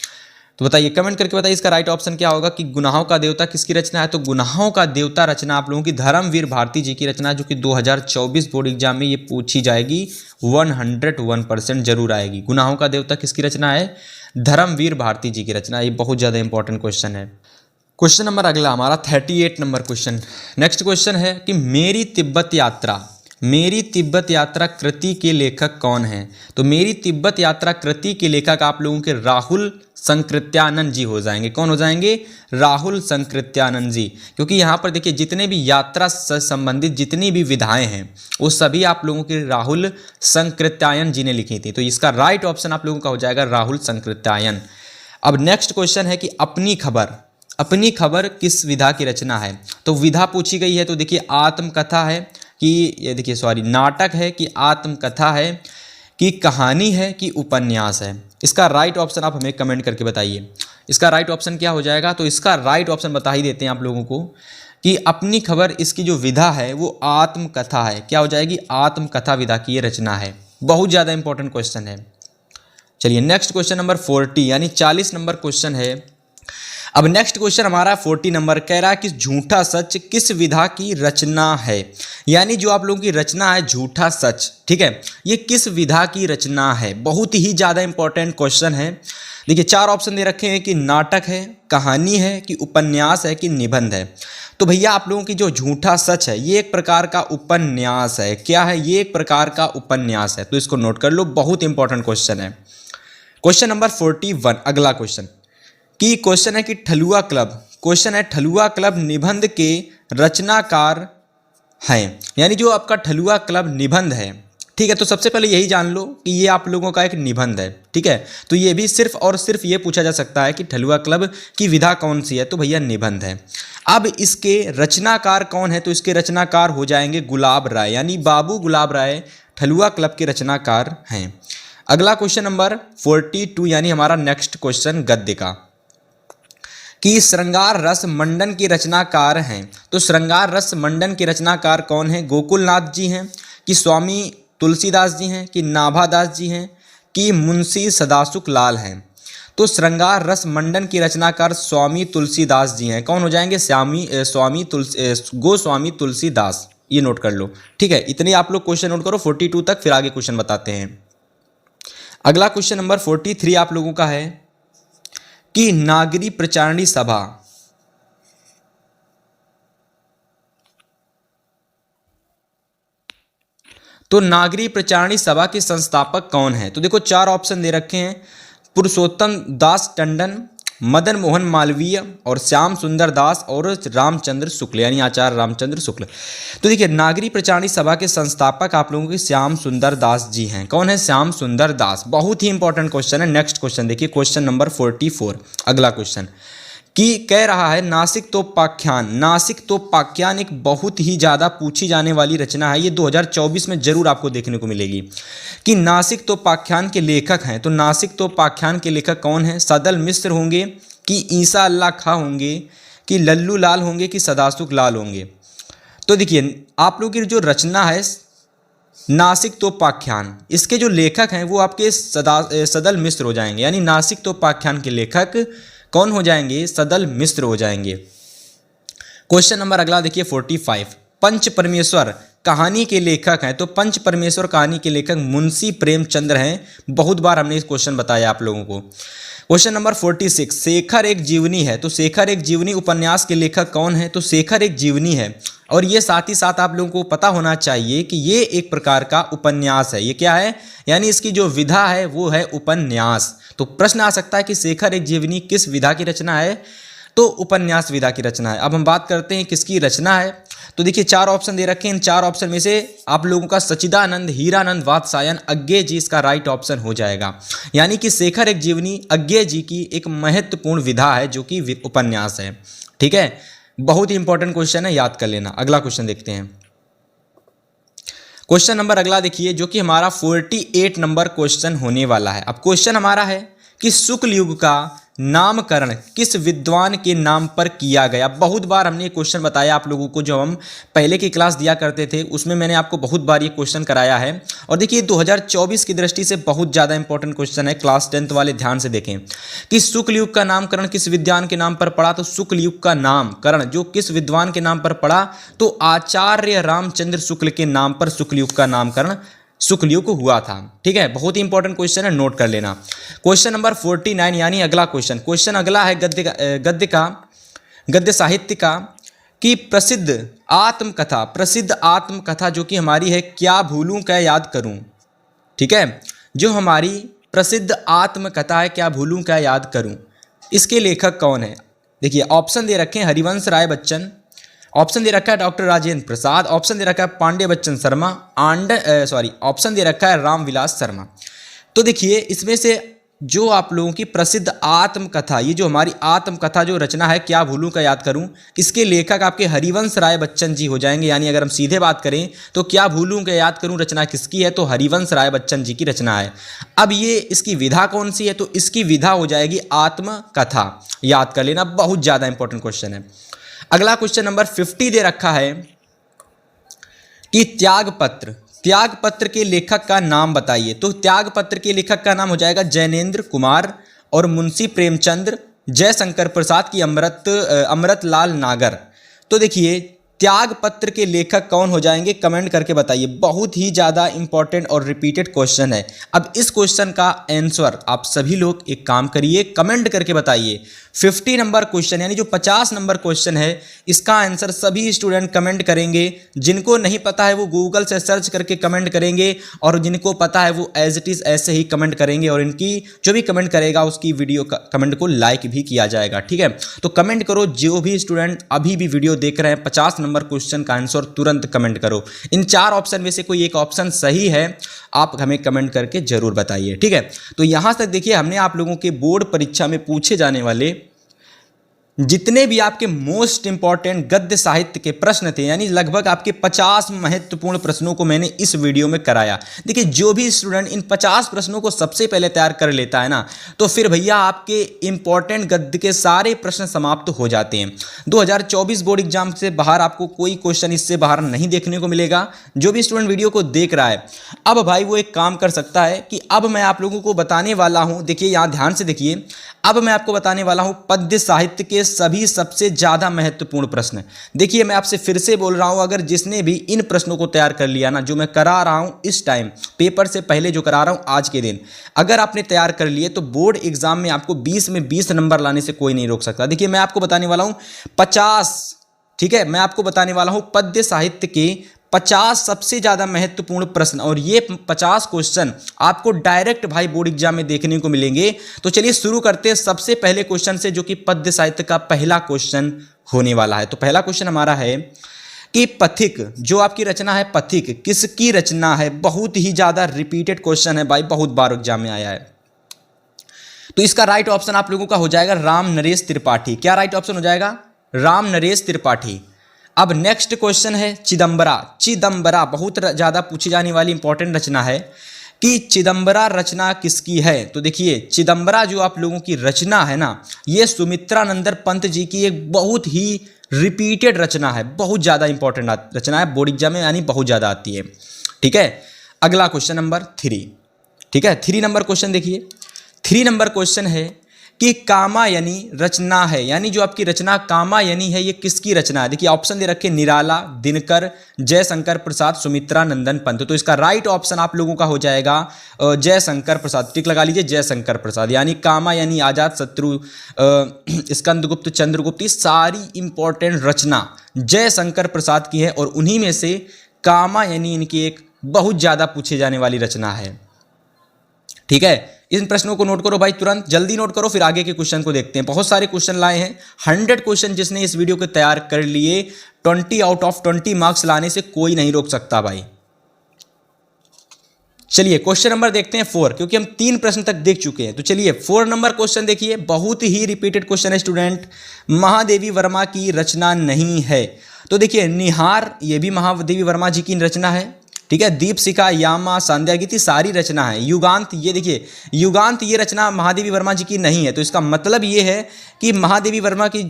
Speaker 1: तो बताइए, कमेंट करके बताइए इसका राइट ऑप्शन क्या होगा, कि गुनाहों का देवता किसकी रचना है? तो गुनाहों का देवता रचना आप लोगों की धर्मवीर भारती जी की रचना, जो कि 2024 बोर्ड एग्जाम में ये पूछी जाएगी, 101% जरूर आएगी। गुनाहों का देवता किसकी रचना है? धर्मवीर भारती जी की रचना। ये बहुत ज़्यादा इंपॉर्टेंट क्वेश्चन है। क्वेश्चन नंबर अगला हमारा 38 नंबर क्वेश्चन। नेक्स्ट क्वेश्चन है कि मेरी तिब्बत यात्रा कृति के लेखक कौन हैं? तो मेरी तिब्बत यात्रा कृति के लेखक आप लोगों के राहुल संकृत्यानंद जी हो जाएंगे। कौन हो जाएंगे? राहुल संकृत्यानंद जी। क्योंकि यहाँ पर देखिए जितने भी यात्रा से संबंधित जितनी भी विधाएं हैं वो सभी आप लोगों के राहुल संकृत्यायन जी ने लिखी थी। तो इसका राइट ऑप्शन आप लोगों का हो जाएगा राहुल संकृत्यायन। अब नेक्स्ट क्वेश्चन है कि अपनी खबर किस विधा की रचना है? तो विधा पूछी गई है, तो देखिए आत्मकथा है, कि ये देखिए सॉरी नाटक है, कि आत्मकथा है, कि कहानी है, कि उपन्यास है। इसका राइट ऑप्शन आप हमें कमेंट करके बताइए, इसका राइट ऑप्शन क्या हो जाएगा? तो इसका राइट ऑप्शन बता ही देते हैं आप लोगों को, कि अपनी खबर इसकी जो विधा है वो आत्मकथा है। क्या हो जाएगी? आत्मकथा विधा की ये रचना है। बहुत ज़्यादा इंपॉर्टेंट क्वेश्चन है। चलिए नेक्स्ट क्वेश्चन नंबर 40 यानी 40 नंबर क्वेश्चन है। अब नेक्स्ट क्वेश्चन हमारा 40 नंबर कह रहा है कि झूठा सच किस विधा की रचना है? यानी जो आप लोगों की रचना है झूठा सच, ठीक है, ये किस विधा की रचना है? बहुत ही ज़्यादा इंपॉर्टेंट क्वेश्चन है। देखिए 4 ऑप्शन दे रखे हैं, कि नाटक है, कहानी है, कि उपन्यास है, कि निबंध है। तो भैया आप लोगों की जो झूठा सच है ये एक प्रकार का उपन्यास है। क्या है? ये एक प्रकार का उपन्यास है। तो इसको नोट कर लो, बहुत इंपॉर्टेंट क्वेश्चन है। क्वेश्चन नंबर 41 अगला क्वेश्चन, कि क्वेश्चन है कि ठलुआ क्लब निबंध के रचनाकार हैं। यानी जो आपका ठलुआ क्लब निबंध है, ठीक है, तो सबसे पहले यही जान लो कि ये आप लोगों का एक निबंध है, ठीक है। तो ये भी सिर्फ और सिर्फ ये पूछा जा सकता है कि ठलुआ क्लब की विधा कौन सी है, तो भैया निबंध है। अब इसके रचनाकार कौन है? तो इसके रचनाकार हो जाएंगे गुलाब राय, यानी बाबू गुलाब राय ठलुआ क्लब के रचनाकार हैं। अगला क्वेश्चन नंबर 42 यानी हमारा नेक्स्ट क्वेश्चन गद्य का, कि श्रृंगार रस मंडन के रचनाकार हैं। तो श्रृंगार रस मंडन के रचनाकार कौन हैं? गोकुलनाथ जी हैं, कि स्वामी तुलसीदास जी हैं, कि नाभादास जी हैं, कि मुंशी सदासुख लाल हैं। तो श्रृंगार रस मंडन के रचनाकार स्वामी तुलसीदास जी हैं। कौन हो जाएंगे? गोस्वामी तुलसीदास। ये नोट कर लो, ठीक है। इतने आप लोग क्वेश्चन नोट करो 42 तक, फिर आगे क्वेश्चन बताते हैं। अगला क्वेश्चन नंबर 43 आप लोगों का है कि नागरी प्रचारणी सभा, तो नागरी प्रचारणी सभा के संस्थापक कौन है? तो देखो 4 ऑप्शन दे रखे हैं, पुरुषोत्तम दास टंडन, मदन मोहन मालवीय, और श्याम सुंदर दास, और रामचंद्र शुक्ल, यानी आचार्य रामचंद्र शुक्ल। तो देखिए नागरी प्रचारणी सभा के संस्थापक आप लोगों के श्याम सुंदर दास जी हैं। कौन है? श्याम सुंदर दास। बहुत ही इंपॉर्टेंट क्वेश्चन है। नेक्स्ट क्वेश्चन देखिए, क्वेश्चन नंबर 44 अगला क्वेश्चन, कि कह रहा है नासिक तोपाख्यान एक बहुत ही ज़्यादा पूछी जाने वाली रचना है। ये 2024 में जरूर आपको देखने को मिलेगी, कि नासिक तोपाख्यान के लेखक हैं। तो नासिक तोपाख्यान के लेखक कौन हैं? सदल मिश्र होंगे, कि ईसा अल्लाह खां होंगे, कि लल्लू लाल होंगे, कि सदासुख लाल होंगे। तो देखिए आप लोग की जो रचना है नासिक तोपाख्यान, इसके जो लेखक हैं वो आपके सदल मिश्र हो जाएंगे, यानी नासिक तोपाख्यान के लेखक कौन हो जाएंगे? सदल मिश्र हो जाएंगे। क्वेश्चन नंबर अगला देखिए 45, पंच परमेश्वर कहानी के लेखक हैं। तो पंच परमेश्वर कहानी के लेखक मुंशी प्रेमचंद्र हैं। बहुत बार हमने इस क्वेश्चन बताया आप लोगों को। क्वेश्चन नंबर 46, शेखर एक जीवनी है। तो शेखर एक जीवनी उपन्यास के लेखक कौन है? तो शेखर एक जीवनी है, और ये साथ ही साथ आप लोगों को पता होना चाहिए कि ये एक प्रकार का उपन्यास है। ये क्या है? यानी इसकी जो विधा है वो है उपन्यास। तो प्रश्न आ सकता है कि शेखर एक जीवनी किस विधा की रचना है? तो उपन्यास विधा की रचना है। अब हम बात करते हैं किसकी रचना है। तो देखिए 4 ऑप्शन दे रखे हैं, इन 4 ऑप्शन में से आप लोगों का सच्चिदानंद हीरानंद वात्सायन अज्ञे जी इसका राइट ऑप्शन हो जाएगा। यानी कि शेखर एक जीवनी अज्ञे जी की एक महत्वपूर्ण विधा है जो कि उपन्यास है। ठीक है, बहुत ही इंपॉर्टेंट क्वेश्चन है, याद कर लेना। अगला क्वेश्चन देखते हैं। क्वेश्चन नंबर अगला देखिए, जो कि हमारा 48 नंबर क्वेश्चन होने वाला है। अब क्वेश्चन हमारा है कि शुक्ल युग का नामकरण किस विद्वान के नाम पर किया गया। बहुत बार हमने ये क्वेश्चन बताया आप लोगों को, जो हम पहले की क्लास दिया करते थे उसमें मैंने आपको बहुत बार ये क्वेश्चन कराया है। और देखिए 2024 की दृष्टि से बहुत ज़्यादा इंपॉर्टेंट क्वेश्चन है, क्लास 10th वाले ध्यान से देखें कि शुक्ल युग का नामकरण किस विद्वान के नाम पर पड़ा। तो शुक्ल युग का नामकरण जो किस विद्वान के नाम पर पड़ा, तो आचार्य रामचंद्र शुक्ल के नाम पर शुक्ल युग का नामकरण शुक्ल युग हुआ था। ठीक है, बहुत ही इंपॉर्टेंट क्वेश्चन है, नोट कर लेना। क्वेश्चन नंबर 49 यानी अगला क्वेश्चन अगला है गद्य साहित्य का कि प्रसिद्ध आत्मकथा जो कि हमारी है क्या भूलूं क्या याद करूं। ठीक है, जो हमारी प्रसिद्ध आत्मकथा है क्या भूलूं क्या याद करूं, इसके लेखक कौन है। देखिए ऑप्शन दे रखे हैं हरिवंश राय बच्चन, ऑप्शन दे रखा है डॉक्टर राजेंद्र प्रसाद, ऑप्शन दे रखा है पांडे बच्चन शर्मा, ऑप्शन दे रखा है रामविलास शर्मा। तो देखिए इसमें से जो आप लोगों की प्रसिद्ध आत्मकथा, ये जो हमारी आत्मकथा जो रचना है क्या भूलूं क्या याद करूं, इसके लेखक आपके हरिवंश राय बच्चन जी हो जाएंगे। यानी अगर हम सीधे बात करें तो क्या भूलूं क्या याद करूं रचना किसकी है, तो हरिवंश राय बच्चन जी की रचना है। अब ये इसकी विधा कौन सी है, तो इसकी विधा हो जाएगी आत्मकथा, याद कर लेना, बहुत ज़्यादा इंपॉर्टेंट क्वेश्चन है। अगला क्वेश्चन नंबर 50 दे रखा है कि त्यागपत्र के लेखक का नाम बताइए। तो त्यागपत्र के लेखक का नाम हो जाएगा जैनेन्द्र कुमार और मुंशी प्रेमचंद्र, जयशंकर प्रसाद की अमृतलाल नागर। तो देखिए त्यागपत्र के लेखक कौन हो जाएंगे, कमेंट करके बताइए। बहुत ही ज़्यादा इंपॉर्टेंट और रिपीटेड क्वेश्चन है। अब इस क्वेश्चन का आंसर आप सभी लोग एक काम करिए, कमेंट करके बताइए। 50 नंबर क्वेश्चन यानी जो 50 नंबर क्वेश्चन है, इसका आंसर सभी स्टूडेंट कमेंट करेंगे। जिनको नहीं पता है वो गूगल से सर्च करके कमेंट करेंगे, और जिनको पता है वो एज इट इज़ ऐसे ही कमेंट करेंगे, और इनकी जो भी कमेंट करेगा उसकी वीडियो कमेंट को लाइक भी किया जाएगा। ठीक है, तो कमेंट करो, जो भी स्टूडेंट अभी भी वीडियो देख रहे हैं 50 नंबर क्वेश्चन का आंसर तुरंत कमेंट करो। इन 4 ऑप्शन में से कोई एक ऑप्शन सही है, आप हमें कमेंट करके जरूर बताइए। ठीक है, तो यहां तक देखिए हमने आप लोगों के बोर्ड परीक्षा में पूछे जाने वाले जितने भी आपके मोस्ट इंपॉर्टेंट गद्य साहित्य के प्रश्न थे, यानी लगभग आपके 50 महत्वपूर्ण प्रश्नों को मैंने इस वीडियो में कराया। देखिए जो भी स्टूडेंट इन 50 प्रश्नों को सबसे पहले तैयार कर लेता है ना, तो फिर भैया आपके इंपॉर्टेंट गद्य के सारे प्रश्न समाप्त हो जाते हैं। 2024 बोर्ड एग्जाम से बाहर आपको कोई क्वेश्चन इससे बाहर नहीं देखने को मिलेगा। जो भी स्टूडेंट वीडियो को देख रहा है, अब भाई वो एक काम कर सकता है कि अब मैं आप लोगों को बताने वाला हूं, देखिए यहां ध्यान से देखिए, अब मैं आपको बताने वाला हूं पद्य साहित्य के सभी सबसे ज्यादा महत्वपूर्ण प्रश्न। देखिए मैं आपसे फिर से बोल रहा हूं, अगर जिसने भी इन प्रश्नों को तैयार कर लिया ना, जो मैं करा रहा हूं इस टाइम पेपर से पहले जो करा रहा हूं आज के दिन, अगर आपने तैयार कर लिए तो बोर्ड एग्जाम में आपको 20 में 20 नंबर लाने से कोई नहीं रोक सकता। देखिए मैं आपको बताने वाला हूं 50, ठीक है, मैं आपको बताने वाला हूं पद्य साहित्य के 50 सबसे ज्यादा महत्वपूर्ण प्रश्न, और ये 50 क्वेश्चन आपको डायरेक्ट भाई बोर्ड एग्जाम में देखने को मिलेंगे। तो चलिए शुरू करते हैं सबसे पहले क्वेश्चन से, जो कि पद्य साहित्य का पहला क्वेश्चन होने वाला है। तो पहला क्वेश्चन हमारा है कि पथिक, जो आपकी रचना है पथिक, किसकी रचना है। बहुत ही ज्यादा रिपीटेड क्वेश्चन है भाई, बहुत बार एग्जाम में आया है। तो इसका राइट ऑप्शन आप लोगों का हो जाएगा राम नरेश त्रिपाठी। क्या राइट ऑप्शन हो जाएगा, राम नरेश त्रिपाठी। अब नेक्स्ट क्वेश्चन है चिदंबरा, बहुत ज़्यादा पूछी जाने वाली इंपॉर्टेंट रचना है कि चिदंबरा रचना किसकी है। तो देखिए चिदंबरा जो आप लोगों की रचना है ना, ये सुमित्रानंदन पंत जी की एक बहुत ही रिपीटेड रचना है, बहुत ज़्यादा इंपॉर्टेंट रचना है, बोर्ड एग्जाम में यानी बहुत ज़्यादा आती है। ठीक है, अगला क्वेश्चन नंबर 3। ठीक है, 3 नंबर क्वेश्चन देखिए, 3 नंबर क्वेश्चन है कि कामायनी रचना है, यानी जो आपकी रचना कामायनी है ये किसकी रचना है। देखिए ऑप्शन दे रखे निराला, दिनकर, जयशंकर प्रसाद, सुमित्रानंदन पंत। तो इसका राइट ऑप्शन आप लोगों का हो जाएगा जयशंकर प्रसाद। टिक लगा लीजिए, जयशंकर प्रसाद। यानी कामायनी, आजाद शत्रु, स्कंदगुप्त, चंद्रगुप्त, ये सारी इंपॉर्टेंट रचना जयशंकर प्रसाद की है, और उन्हीं में से कामायनी इनकी एक बहुत ज़्यादा पूछे जाने वाली रचना है। ठीक है, इन प्रश्नों को नोट करो भाई, तुरंत जल्दी नोट करो, फिर आगे के क्वेश्चन को देखते हैं। बहुत सारे क्वेश्चन लाए हैं, 100 क्वेश्चन जिसने इस वीडियो को तैयार कर लिए, 20 आउट ऑफ 20 मार्क्स लाने से कोई नहीं रोक सकता भाई। चलिए क्वेश्चन नंबर देखते हैं 4, क्योंकि हम 3 प्रश्न तक देख चुके हैं। तो चलिए 4 नंबर क्वेश्चन देखिए, बहुत ही रिपीटेड क्वेश्चन है स्टूडेंट। महादेवी वर्मा की रचना नहीं है। तो देखिए निहार, ये भी महादेवी वर्मा जी की रचना है। ठीक है। दीपशिखा, यामा, संध्या गीति सारी रचना है। युगांत, ये देखिए युगांत, ये रचना महादेवी वर्मा जी की नहीं है। तो इसका मतलब ये है कि महादेवी वर्मा की,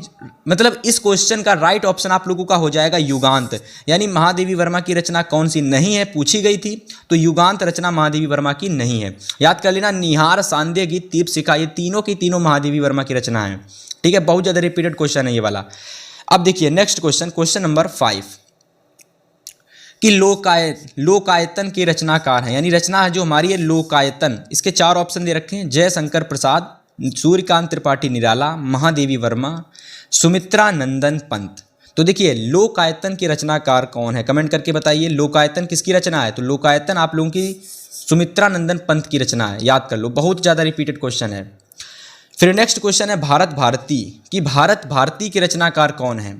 Speaker 1: मतलब इस क्वेश्चन का राइट ऑप्शन आप लोगों का हो जाएगा युगांत, यानी महादेवी वर्मा की रचना कौन सी नहीं है पूछी गई थी, तो युगांत रचना महादेवी वर्मा की नहीं है। याद कर लेना, निहार, सांध्य गीत, दीपशिखा, ये तीनों की तीनों महादेवी वर्मा की रचना है। ठीक है, बहुत ज़्यादा रिपीटेड क्वेश्चन है ये वाला। अब देखिए नेक्स्ट क्वेश्चन, क्वेश्चन नंबर 5 कि लोकायतन के रचनाकार हैं, यानी रचना है जो हमारी है लोकायतन। इसके 4 ऑप्शन दे रखे हैं, जयशंकर प्रसाद, सूर्यकांत त्रिपाठी निराला, महादेवी वर्मा, सुमित्रा नंदन पंत। तो देखिए लोकायतन के रचनाकार कौन है, कमेंट करके बताइए। लोकायतन किसकी रचना है, तो लोकायतन आप लोगों की सुमित्रा नंदन पंत की रचना है, याद कर लो, बहुत ज़्यादा रिपीटेड क्वेश्चन है। फिर नेक्स्ट क्वेश्चन है भारत भारती, कि भारत भारती के रचनाकार कौन है।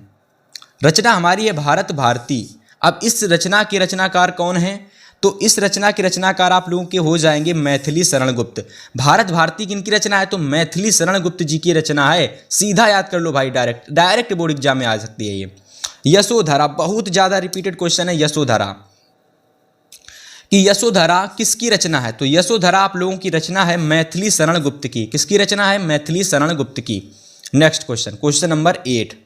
Speaker 1: रचना हमारी है भारत भारती। अब इस रचना के रचनाकार कौन है, तो इस रचना के रचनाकार आप लोगों के हो जाएंगे मैथिली शरण गुप्त। भारत भारती किनकी रचना है, तो मैथिली शरण गुप्त जी की रचना है। सीधा याद कर लो भाई, डायरेक्ट बोर्ड एग्जाम में आ सकती है ये। यशोधरा, बहुत ज़्यादा रिपीटेड क्वेश्चन है यशोधरा, कि यशोधरा किसकी रचना है, तो यशोधरा आप लोगों की रचना है मैथिली शरण गुप्त की। किसकी रचना है, मैथिली शरण गुप्त की। नेक्स्ट क्वेश्चन, क्वेश्चन नंबर 8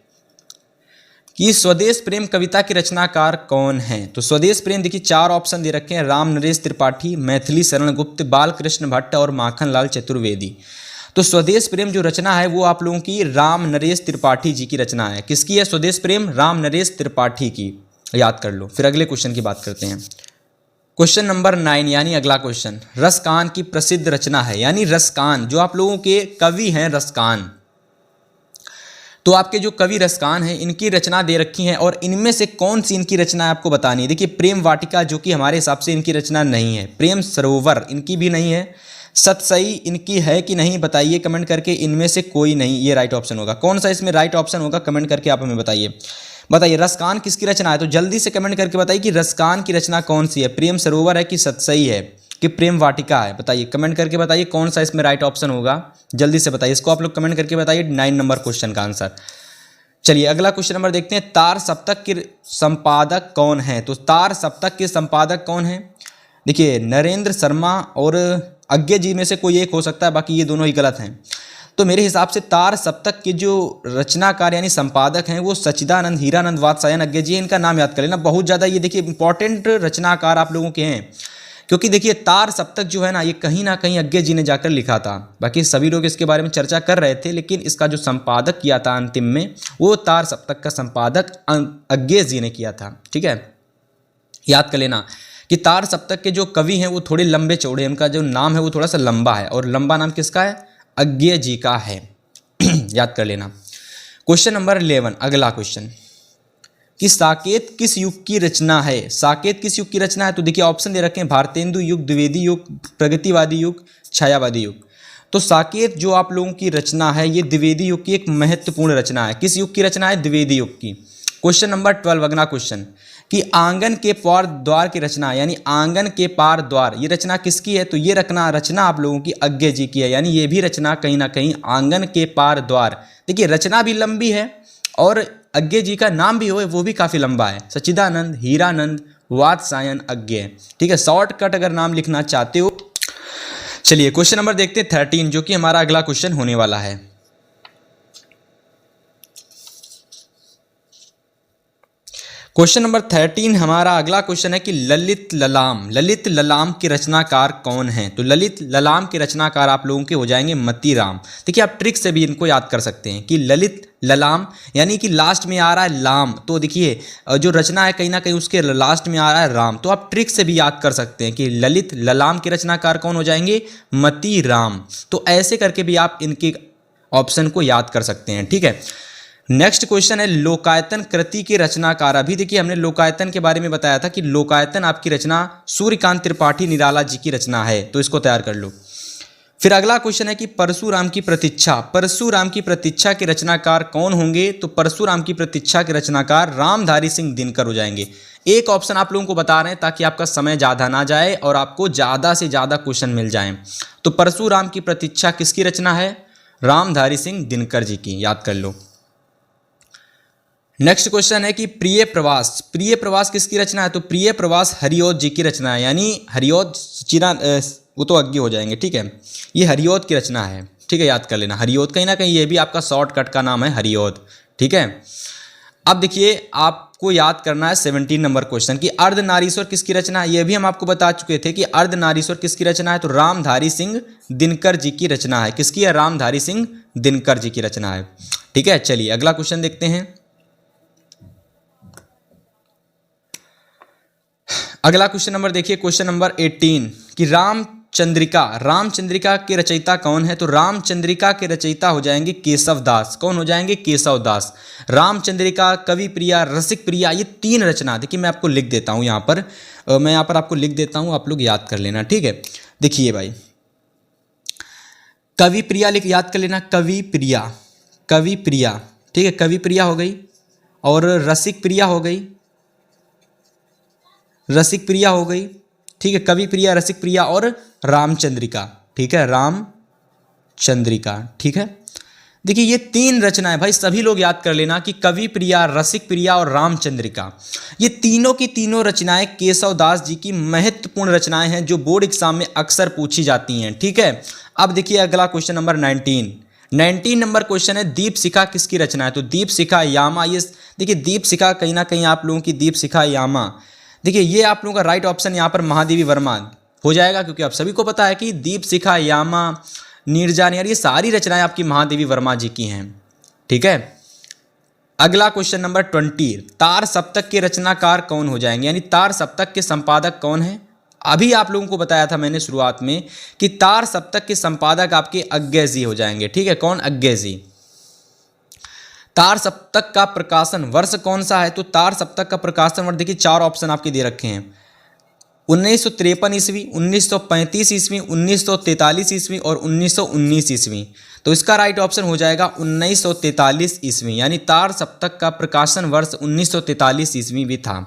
Speaker 1: कि स्वदेश प्रेम कविता के रचनाकार कौन है। तो स्वदेश प्रेम देखिए 4 ऑप्शन दे रखे हैं, राम नरेश त्रिपाठी, मैथिली शरण गुप्त, बालकृष्ण भट्ट और माखनलाल चतुर्वेदी। तो स्वदेश प्रेम जो रचना है वो आप लोगों की राम नरेश त्रिपाठी जी की रचना है। किसकी है स्वदेश प्रेम, राम नरेश त्रिपाठी की, याद कर लो। फिर अगले क्वेश्चन की बात करते हैं, क्वेश्चन नंबर 9 यानी अगला क्वेश्चन, रसकान की प्रसिद्ध रचना है, यानी रसकान जो आप लोगों के कवि हैं रसकान। तो आपके जो कवि रसकान हैं इनकी रचना दे रखी हैं, और इनमें से कौन सी इनकी रचना है आपको बतानी है। देखिए प्रेम वाटिका जो कि हमारे हिसाब से इनकी रचना नहीं है, प्रेम सरोवर इनकी भी नहीं है, सतसई इनकी है कि नहीं बताइए कमेंट करके। इनमें से कोई नहीं, ये राइट ऑप्शन होगा। कौन सा इसमें राइट ऑप्शन होगा कमेंट करके आप हमें बताइए। रसकान किसकी रचना है, तो जल्दी से कमेंट करके बताइए कि रसकान की रचना कौन सी है, प्रेम सरोवर है कि सतसई है कि प्रेम वाटिका है। बताइए कमेंट करके बताइए कौन सा इसमें राइट ऑप्शन होगा, जल्दी से बताइए। इसको आप लोग कमेंट करके बताइए 9 नंबर क्वेश्चन का आंसर। चलिए अगला क्वेश्चन नंबर देखते हैं, तार सप्तक के संपादक कौन है। तो तार सप्तक के संपादक कौन है, देखिए नरेंद्र शर्मा और अज्ञे जी में से कोई एक हो सकता है, बाकी ये दोनों ही गलत हैं। तो मेरे हिसाब से तार सप्तक के जो रचनाकार यानी संपादक हैं वो सच्चिदानंद, हीरानंद, वात्सायन अज्ञे जी, इनका नाम याद कर लेना, बहुत ज़्यादा ये देखिए इंपॉर्टेंट रचनाकार आप लोगों के हैं। क्योंकि देखिए तार सप्तक जो है ना ये कहीं ना कहीं अज्ञे जी ने जाकर लिखा था, बाकी सभी लोग इसके बारे में चर्चा कर रहे थे, लेकिन इसका जो संपादक किया था अंतिम में वो तार सप्तक का संपादक अज्ञे जी ने किया था। ठीक है, याद कर लेना कि तार सप्तक के जो कवि हैं वो थोड़े लंबे चौड़े, उनका जो नाम है वो थोड़ा सा लंबा है, और लंबा नाम किसका है, अज्ञे जी का है। याद कर लेना। क्वेश्चन नंबर 11 अगला क्वेश्चन कि साकेत किस युग की रचना है। साकेत किस युग की रचना है, तो देखिए ऑप्शन दे रखे हैं, भारतेंदु युग, द्विवेदी युग, प्रगतिवादी युग, छायावादी युग। तो साकेत जो आप लोगों की रचना है ये द्विवेदी युग की एक महत्वपूर्ण रचना है। किस युग की रचना है, द्विवेदी युग की। क्वेश्चन नंबर 12 अगला क्वेश्चन कि आंगन के पार द्वार की रचना, यानी आंगन के पार द्वार, ये रचना किसकी है, तो ये रचना आप लोगों की अज्ञे जी की है, यानी ये भी रचना कहीं ना कहीं आंगन के पार द्वार। देखिए रचना भी लंबी है और अज्ञे जी का नाम भी हो वो भी काफ़ी लंबा है, सच्चिदानंद, हीरानंद, वात्सायन अज्ञे। ठीक है, शॉर्टकट अगर नाम लिखना चाहते हो। चलिए क्वेश्चन नंबर देखते हैं 13 जो कि हमारा अगला क्वेश्चन होने वाला है। क्वेश्चन नंबर 13 हमारा अगला क्वेश्चन है कि ललित ललाम के रचनाकार कौन हैं। तो ललित ललाम के रचनाकार आप लोगों के हो जाएंगे मतीराम। देखिए आप ट्रिक से भी इनको याद कर सकते हैं कि ललित ललाम यानी कि लास्ट में आ रहा है लाम, तो देखिए जो रचना है कहीं ना कहीं उसके लास्ट में आ रहा है राम, तो आप ट्रिक से भी याद कर सकते हैं कि ललित ललाम के रचनाकार कौन हो जाएंगे, मतीराम। तो ऐसे करके भी आप इनके ऑप्शन को याद कर सकते हैं। ठीक है, नेक्स्ट क्वेश्चन है लोकायतन कृति के रचनाकार। अभी देखिए हमने लोकायतन के बारे में बताया था कि लोकायतन आपकी रचना सूर्यकांत त्रिपाठी निराला जी की रचना है, तो इसको तैयार कर लो। फिर अगला क्वेश्चन है कि परशुराम की प्रतीक्षा के रचनाकार कौन होंगे। तो परशुराम की प्रतीक्षा के रचनाकार रामधारी सिंह दिनकर हो जाएंगे। एक ऑप्शन आप लोगों को बता रहे हैं ताकि आपका समय ज़्यादा ना जाए और आपको ज़्यादा से ज़्यादा क्वेश्चन मिल जाएं। तो परशुराम की प्रतीक्षा किसकी रचना है, रामधारी सिंह दिनकर जी की, याद कर लो। नेक्स्ट क्वेश्चन है कि प्रिय प्रवास, प्रिय प्रवास किसकी रचना है? तो प्रिय प्रवास हरिऔध जी की रचना है, यानी हरिऔध चिरा वो तो आगे हो जाएंगे, ठीक है, ये हरिऔध की रचना है, ठीक है, याद कर लेना। हरिऔध कहीं ना कहीं ये भी आपका शॉर्टकट का नाम है, हरिऔध, ठीक है। अब देखिए आपको याद करना है 17 नंबर क्वेश्चन कि अर्धनारीश्वर किसकी रचना है। ये भी हम आपको बता चुके थे कि अर्धनारीश्वर किसकी रचना है, तो रामधारी सिंह दिनकर जी की रचना है। किसकी है? रामधारी सिंह दिनकर जी की रचना है, ठीक है। चलिए अगला क्वेश्चन देखते हैं। अगला क्वेश्चन नंबर देखिए, क्वेश्चन नंबर 18 कि रामचंद्रिका, रामचंद्रिका के रचयिता कौन है? तो रामचंद्रिका के रचयिता हो जाएंगे केशव दास। कौन हो जाएंगे? केशव दास। रामचंद्रिका, कवि प्रिया, रसिक प्रिया, ये 3 रचना, देखिए मैं आपको लिख देता हूँ यहाँ पर, मैं यहाँ पर आपको लिख देता हूँ, आप लोग याद कर लेना, ठीक है। देखिए भाई, कवि प्रिया लिख याद कर लेना, कवि प्रिया, कवि प्रिया, ठीक है, कवि प्रिया हो गई, और रसिक प्रिया हो गई, रसिक प्रिया हो गई, ठीक है, कवि प्रिया, रसिक प्रिया और रामचंद्रिका, ठीक है, रामचंद्रिका, ठीक है। देखिए ये 3 रचनाएं भाई सभी लोग याद कर लेना कि कवि प्रिया, रसिक प्रिया और रामचंद्रिका, ये तीनों की तीनों रचनाएं केशव दास जी की महत्वपूर्ण रचनाएं हैं जो बोर्ड एग्जाम में अक्सर पूछी जाती हैं, ठीक है। अब देखिए अगला क्वेश्चन नंबर 19 नंबर क्वेश्चन है, दीप शिखा किसकी रचना है? तो दीप शिखा यामा, ये देखिए दीप शिखा कहीं ना कहीं आप लोगों की दीप शिखा यामा, देखिए ये आप लोगों का राइट ऑप्शन यहाँ पर महादेवी वर्मा हो जाएगा, क्योंकि आप सभी को पता है कि दीप शिखा यामा, नीरजानी, ये सारी रचनाएं आपकी महादेवी वर्मा जी की हैं, ठीक है। अगला क्वेश्चन नंबर 20, तार सप्तक के रचनाकार कौन हो जाएंगे, यानी तार सप्तक के संपादक कौन है? अभी आप लोगों को बताया था मैंने शुरुआत में कि तार सप्तक के संपादक आपके अज्ञे जी हो जाएंगे, ठीक है। कौन? अज्ञे जी। तार सप्तक का प्रकाशन वर्ष कौन सा है? तो तार सप्तक का प्रकाशन वर्ष देखिए 4 ऑप्शन आपके दे रखे हैं, 1953 ईस्वी, 1935 ईस्वी, 1943 ईस्वी और 1919 ईस्वी। तो इसका राइट ऑप्शन हो जाएगा 1943 ईस्वी, यानी तार सप्तक का प्रकाशन वर्ष 1943 ईस्वी भी था।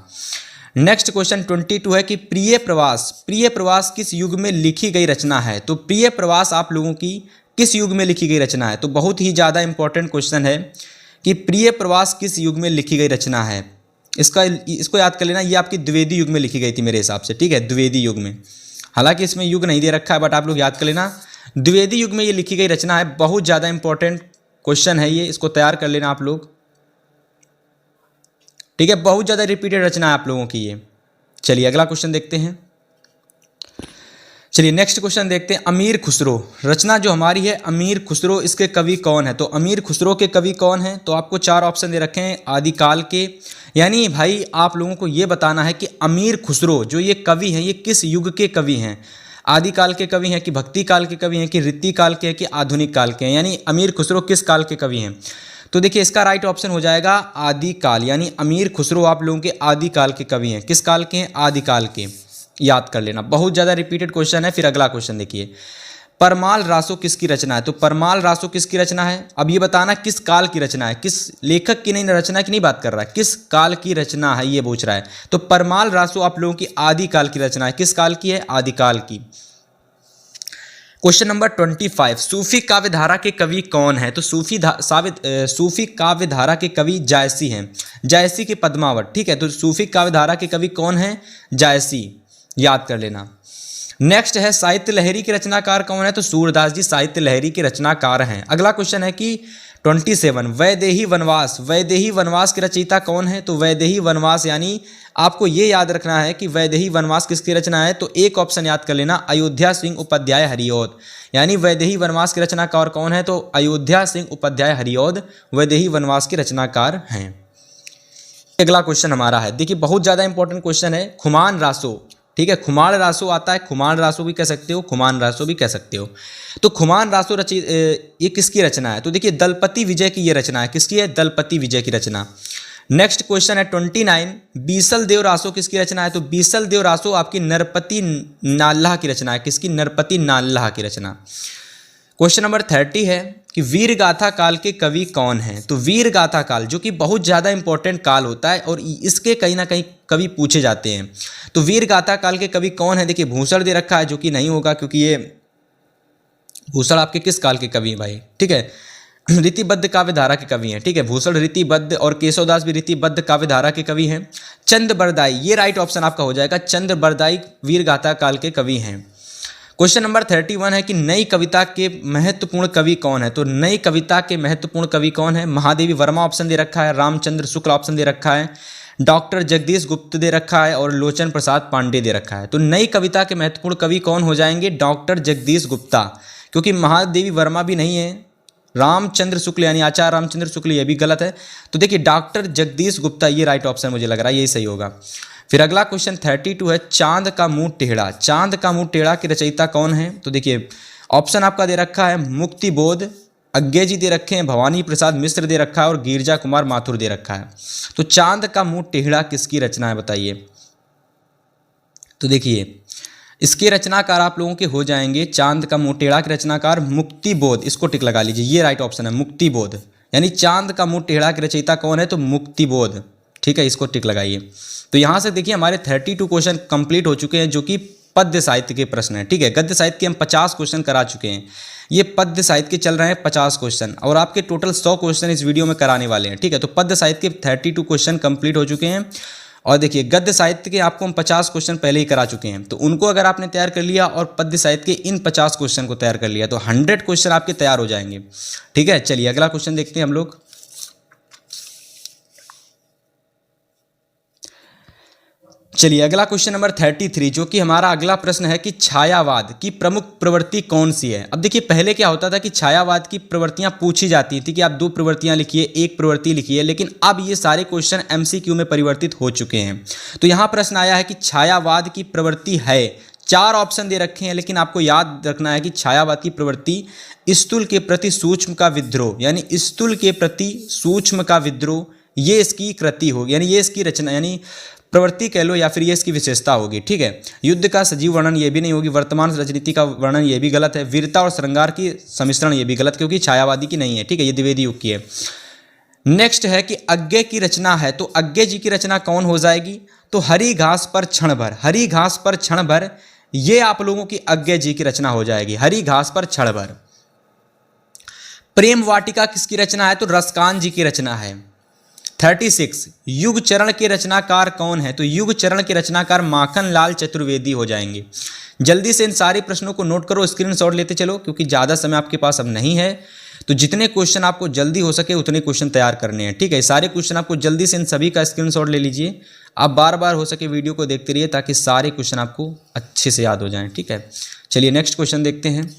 Speaker 1: नेक्स्ट क्वेश्चन 22 है कि प्रिय प्रवास, प्रिय प्रवास किस युग में लिखी गई रचना है? तो प्रिय प्रवास आप लोगों की किस युग में लिखी गई रचना है? तो बहुत ही ज़्यादा इंपॉर्टेंट क्वेश्चन है कि प्रिय प्रवास किस युग में लिखी गई रचना है। इसको याद कर लेना, ये आपकी द्विवेदी युग में लिखी गई थी मेरे हिसाब से, ठीक है, द्विवेदी युग में। हालांकि इसमें युग नहीं दे रखा है, बट आप लोग याद कर लेना, द्विवेदी युग में ये लिखी गई रचना है। बहुत ज़्यादा इंपॉर्टेंट क्वेश्चन है ये, इसको तैयार कर लेना आप लोग, ठीक है। बहुत ज़्यादा रिपीटेड रचना है आप लोगों की ये। चलिए अगला क्वेश्चन देखते हैं। चलिए नेक्स्ट क्वेश्चन देखते हैं, अमीर खुसरो, रचना जो हमारी है अमीर खुसरो, इसके कवि कौन है? तो अमीर खुसरो के कवि कौन है? तो आपको 4 ऑप्शन दे रखे हैं आदिकाल के, यानी भाई आप लोगों को ये बताना है कि अमीर खुसरो जो ये कवि हैं ये किस युग के कवि हैं। आदिकाल के कवि हैं कि भक्ति काल के कवि हैं कि रीति काल के हैं कि आधुनिक काल के हैं, यानी अमीर खुसरो किस काल के कवि हैं? तो देखिए इसका राइट ऑप्शन हो जाएगा आदिकाल, यानी अमीर खुसरो आप लोगों के आदिकाल के कवि हैं। किस काल के हैं? आदिकाल के, याद कर लेना। बहुत ज़्यादा रिपीटेड क्वेश्चन है। फिर अगला क्वेश्चन देखिए, परमाल रासो किसकी रचना है? तो परमाल रासो किसकी रचना है? अब ये बताना किस काल की रचना है, किस लेखक की नहीं, रचना की नहीं बात कर रहा है, किस काल की रचना है ये पूछ रहा है। तो परमाल रासो आप लोगों की आदिकाल की रचना है। किस काल की है? आदिकाल की। क्वेश्चन नंबर 25, सूफी काव्य धारा के कवि कौन है? तो सूफी काव्य धारा के कवि जायसी हैं, जायसी के पद्मावत, ठीक है। तो सूफी काव्य धारा के कवि कौन है? जायसी, याद कर लेना। नेक्स्ट है साहित्य लहरी के रचनाकार कौन है? तो सूरदास जी साहित्य लहरी के रचनाकार हैं। अगला क्वेश्चन है कि 27, वैदेही वनवास, वैदेही वनवास के रचयिता कौन है? तो वैदेही वनवास, यानी आपको ये याद रखना है कि वैदेही वनवास किसकी रचना है? तो एक ऑप्शन याद कर लेना, अयोध्या सिंह उपाध्याय हरिऔध, यानी वैदेही वनवास के रचनाकार कौन है? तो अयोध्या सिंह उपाध्याय हरिऔध वैदेही वनवास के रचनाकार हैं। अगला क्वेश्चन हमारा है, देखिए बहुत ज़्यादा इंपॉर्टेंट क्वेश्चन है, खुमान रासो, ठीक है। खुमान रासो आता है, खुमान रासो भी कह सकते हो, खुमान रासो भी कह सकते हो। तो खुमान रासो ये किसकी रचना है? तो देखिए दलपति विजय की ये रचना है। किसकी है? दलपति विजय की रचना। नेक्स्ट क्वेश्चन है 29, बीसल देव रासो किसकी रचना है? तो बीसल देव रासो आपकी नरपति नाल्लाह की रचना है। किसकी? नरपति नाल्लाह की रचना। क्वेश्चन नंबर 30 है कि वीर गाथा काल के कवि कौन हैं? तो वीर गाथा काल जो कि बहुत ज़्यादा इंपॉर्टेंट काल होता है और इसके कहीं ना कहीं कवि पूछे जाते हैं। तो वीर गाथा काल के कवि कौन है? देखिए भूषण दे रखा है, जो कि नहीं होगा क्योंकि ये भूषण आपके किस काल के कवि हैं भाई, ठीक है। रीतिबद्ध काव्यधारा के कवि हैं, ठीक है। भूषण रीतिबद्ध और केशवदास भी रीतिबद्ध काव्यधारा के कवि हैं। चंद बरदाई, ये राइट ऑप्शन आपका हो जाएगा, चंद बरदाई वीर गाथा काल के कवि हैं। क्वेश्चन नंबर 31 है कि नई कविता के महत्वपूर्ण कवि कौन है। तो नई कविता के महत्वपूर्ण कवि कौन है। महादेवी वर्मा ऑप्शन दे रखा है, रामचंद्र शुक्ल ऑप्शन दे रखा है, डॉक्टर जगदीश गुप्त दे रखा है और लोचन प्रसाद पांडे दे रखा है। तो नई कविता के महत्वपूर्ण कवि कौन हो जाएंगे, डॉक्टर जगदीश गुप्ता, क्योंकि महादेवी वर्मा भी नहीं है, रामचंद्र शुक्ल यानी आचार्य रामचंद्र शुक्ल ये भी गलत है। तो देखिए डॉक्टर जगदीश गुप्ता ये राइट ऑप्शन मुझे लग रहा है, यही सही होगा। फिर अगला क्वेश्चन 32 है, चांद का मुंह टेढ़ा। चांद का मुंह टेढ़ा के रचयिता कौन है। तो देखिए ऑप्शन आपका दे रखा है मुक्तिबोध, अज्ञे जी दे रखे हैं, भवानी प्रसाद मिश्र दे रखा है और गिरजा कुमार माथुर दे रखा है। तो चांद का मुंह टेढ़ा किसकी रचना है बताइए। तो देखिए इसके रचनाकार आप लोगों के हो जाएंगे, चांद का मुंह टेढ़ा के रचनाकार मुक्तिबोध, इसको टिक लगा लीजिए, ये राइट ऑप्शन है मुक्तिबोध, यानी चांद का मुंह टेढ़ा के रचयिता कौन है तो मुक्तिबोध, ठीक है, इसको टिक लगाइए। तो यहाँ से देखिए हमारे 32 क्वेश्चन कंप्लीट हो चुके हैं जो कि पद्य साहित्य के प्रश्न हैं, ठीक है। गद्य साहित्य के हम 50 क्वेश्चन करा चुके हैं, ये पद्य साहित्य के चल रहे हैं 50 क्वेश्चन और आपके टोटल 100 क्वेश्चन इस वीडियो में कराने वाले हैं, ठीक है। तो पद्य साहित्य के 32 क्वेश्चन कंप्लीट हो चुके हैं और देखिए गद्य साहित्य के आपको हम 50 क्वेश्चन पहले ही करा चुके हैं, तो उनको अगर आपने तैयार कर लिया और पद्य साहित्य के इन 50 क्वेश्चन को तैयार कर लिया तो 100 क्वेश्चन आपके तैयार हो जाएंगे, ठीक है। चलिए अगला क्वेश्चन देखते हैं हम लोग। चलिए अगला क्वेश्चन नंबर 33 जो कि हमारा अगला प्रश्न है कि छायावाद की प्रमुख प्रवृत्ति कौन सी है। अब देखिए पहले क्या होता था कि छायावाद की प्रवृत्तियां पूछी जाती थी कि आप 2 प्रवृत्तियां लिखिए, 1 प्रवृत्ति लिखिए, लेकिन अब ये सारे क्वेश्चन एमसीक्यू में परिवर्तित हो चुके हैं। तो यहाँ प्रश्न आया है कि छायावाद की प्रवृत्ति है, 4 ऑप्शन दे रखे हैं, लेकिन आपको याद रखना है कि छायावाद की प्रवृत्ति स्थूल के प्रति सूक्ष्म का विद्रोह, यानी स्थूल के प्रति सूक्ष्म का विद्रोह, ये इसकी कृति होगी, यानी ये इसकी रचना यानी प्रवृत्ति कह लो या फिर ये इसकी विशेषता होगी, ठीक है। युद्ध का सजीव वर्णन ये भी नहीं होगी, वर्तमान राजनीति का वर्णन ये भी गलत है, वीरता और श्रृंगार की सम्मिश्रण ये भी गलत क्योंकि छायावादी की नहीं है, ठीक है, ये द्विवेदी युग की है। नेक्स्ट है कि अज्ञे की रचना है, तो अज्ञे जी की रचना कौन हो जाएगी, तो हरी घास पर क्षण भर, हरी घास पर क्षण भर, ये आप लोगों की अज्ञे जी की रचना हो जाएगी, हरी घास पर क्षण भर। प्रेम वाटिका किसकी रचना है, तो रसकान जी की रचना है। 36 युग चरण के रचनाकार कौन है, तो युग चरण के रचनाकार माखन लाल चतुर्वेदी हो जाएंगे। जल्दी से इन सारे प्रश्नों को नोट करो, स्क्रीनशॉट लेते चलो क्योंकि ज़्यादा समय आपके पास अब नहीं है, तो जितने क्वेश्चन आपको जल्दी हो सके उतने क्वेश्चन तैयार करने हैं, ठीक है। सारे क्वेश्चन आपको जल्दी से इन सभी का स्क्रीनशॉट ले लीजिए, आप बार बार हो सके वीडियो को देखते रहिए ताकि सारे क्वेश्चन आपको अच्छे से याद हो जाएं, ठीक है। चलिए नेक्स्ट क्वेश्चन देखते हैं।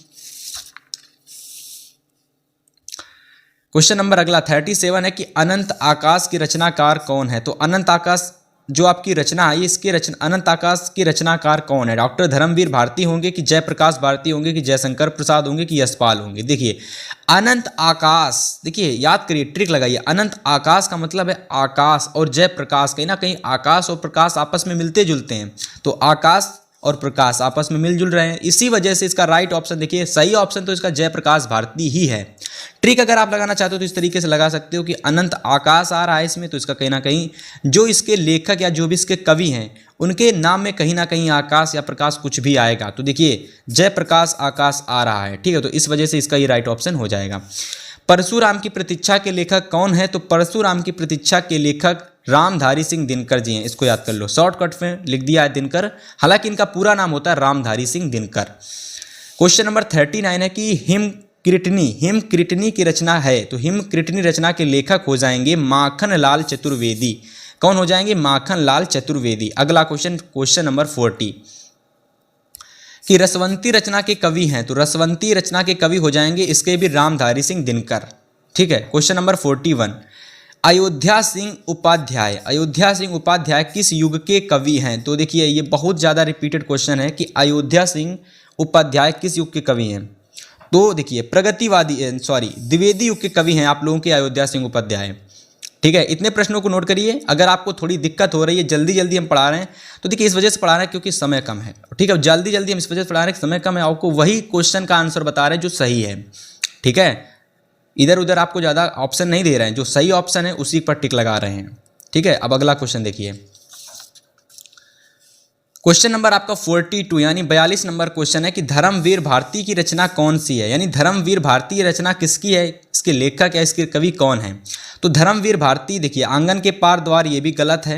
Speaker 1: क्वेश्चन नंबर अगला 37 है कि अनंत आकाश की रचनाकार कौन है, तो अनंत आकाश जो आपकी रचना है इसके अनंत आकाश के रचनाकार कौन है। डॉक्टर धर्मवीर भारती होंगे कि जयप्रकाश भारती होंगे कि जयशंकर प्रसाद होंगे कि यशपाल होंगे। देखिए अनंत आकाश, देखिए याद करिए, ट्रिक लगाइए, अनंत आकाश का मतलब है आकाश और जयप्रकाश, कहीं ना कहीं आकाश और प्रकाश आपस में मिलते जुलते हैं, तो आकाश और प्रकाश आपस में मिलजुल रहे हैं, इसी वजह से इसका राइट ऑप्शन देखिए सही ऑप्शन तो इसका जयप्रकाश भारती ही है। ट्रिक अगर आप लगाना चाहते हो तो इस तरीके से लगा सकते हो कि अनंत आकाश आ रहा है इसमें, तो इसका कहीं ना कहीं जो इसके लेखक या जो भी इसके कवि हैं उनके नाम में कहीं ना कहीं आकाश या प्रकाश कुछ भी आएगा, तो देखिए जयप्रकाश आकाश आ रहा है, ठीक है, तो इस वजह से इसका ये राइट ऑप्शन हो जाएगा। परशुराम की प्रतीक्षा के लेखक कौन है, तो परशुराम की प्रतीक्षा के लेखक रामधारी सिंह दिनकर जी हैं, इसको याद कर लो, शॉर्टकट में लिख दिया है दिनकर, हालांकि इनका पूरा नाम होता है रामधारी सिंह दिनकर। क्वेश्चन नंबर 39 है कि हिमकृतनी की रचना है, तो हिमकृतनी रचना के लेखक हो जाएंगे माखन लाल चतुर्वेदी। कौन हो जाएंगे, माखन लाल चतुर्वेदी। अगला क्वेश्चन नंबर 40 कि रसवंती रचना के कवि हैं, तो रसवंती रचना के कवि हो जाएंगे इसके भी रामधारी सिंह दिनकर, ठीक है। क्वेश्चन नंबर 41 अयोध्या सिंह उपाध्याय किस युग के कवि हैं, तो देखिए ये बहुत ज़्यादा रिपीटेड क्वेश्चन है कि अयोध्या सिंह उपाध्याय किस युग के कवि हैं, तो देखिए द्विवेदी युग के कवि हैं आप लोगों के अयोध्या सिंह उपाध्याय, ठीक है। इतने प्रश्नों को नोट करिए। अगर आपको थोड़ी दिक्कत हो रही है, जल्दी हम पढ़ा रहे हैं, तो देखिए इस वजह से पढ़ा रहे हैं क्योंकि समय कम है, ठीक है, जल्दी हम इस वजह से पढ़ा रहे हैं समय कम है, आपको वही क्वेश्चन का आंसर बता रहे हैं जो सही है, ठीक है, इधर उधर आपको ज़्यादा ऑप्शन नहीं दे रहे हैं, जो सही ऑप्शन है उसी पर टिक लगा रहे हैं, ठीक है। अब अगला क्वेश्चन देखिए, क्वेश्चन नंबर आपका 42 यानी 42 नंबर क्वेश्चन है कि धर्मवीर भारती की रचना कौन सी है, यानी धर्मवीर भारती की रचना किसकी है, इसके लेखक या इसके कवि कौन है? तो धर्मवीर भारती, देखिए आंगन के पार द्वार ये भी गलत है,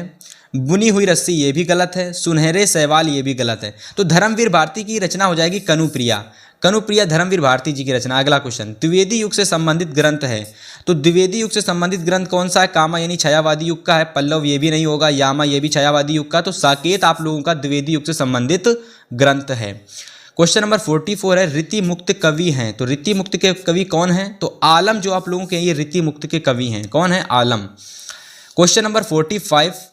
Speaker 1: बुनी हुई रस्सी ये भी गलत है, सुनहरे सैवाल ये भी गलत है। तो धर्मवीर भारती की रचना हो जाएगी कनुप्रिया। कनुप्रिया धर्मवीर भारती जी की रचना। अगला क्वेश्चन, द्विवेदी युग से संबंधित ग्रंथ है। तो द्विवेदी युग से संबंधित ग्रंथ कौन सा है? कामा यानी छायावादी युग का है, पल्लव ये भी नहीं होगा, यामा ये भी छायावादी युग का। तो साकेत आप लोगों का द्विवेदी युग से संबंधित ग्रंथ है। क्वेश्चन नंबर 44 है, रीति मुक्त कवि हैं। तो रीति मुक्त के कवि कौन है? तो आलम जो आप लोगों के ये रीति मुक्त के कवि हैं। कौन है? आलम। क्वेश्चन नंबर 45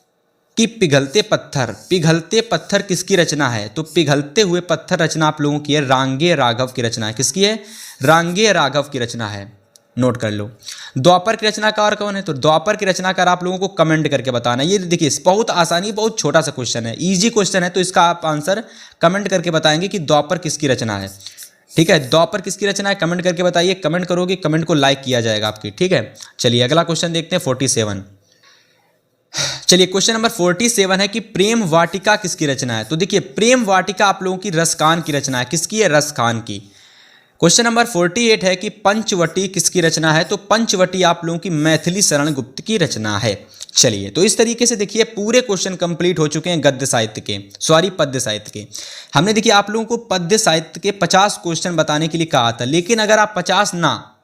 Speaker 1: कि पिघलते पत्थर, पिघलते पत्थर किसकी रचना है? तो पिघलते हुए पत्थर रचना आप लोगों की है रांगे राघव की रचना है। किसकी है? रांगे राघव की रचना है, नोट कर लो। द्वापर की रचनाकार कौन है? तो द्वापर की रचनाकार आप लोगों को कमेंट करके बताना है। ये देखिए बहुत आसानी, बहुत छोटा सा क्वेश्चन है, इजी क्वेश्चन है, तो इसका आप आंसर कमेंट करके बताएंगे कि द्वापर किसकी रचना है। ठीक है, द्वापर किसकी रचना है कमेंट करके बताइए। कमेंट करोगे, कमेंट को लाइक किया जाएगा आपकी। ठीक है, चलिए अगला क्वेश्चन देखते हैं 47। चलिए क्वेश्चन नंबर 47 है कि प्रेम वाटिका किसकी रचना है? तो देखिए प्रेम वाटिका आप लोगों की रसखान की रचना है। किसकी है? रसखान की। क्वेश्चन नंबर 48 है कि पंचवटी किसकी रचना है? तो पंचवटी आप लोगों की मैथिली शरण गुप्त की रचना है। चलिए, तो इस तरीके से देखिए पूरे क्वेश्चन कंप्लीट हो चुके हैं गद्य साहित्य के, सॉरी पद्य साहित्य के। हमने देखिए आप लोगों को पद्य साहित्य के 50 क्वेश्चन बताने के लिए कहा था, लेकिन अगर आप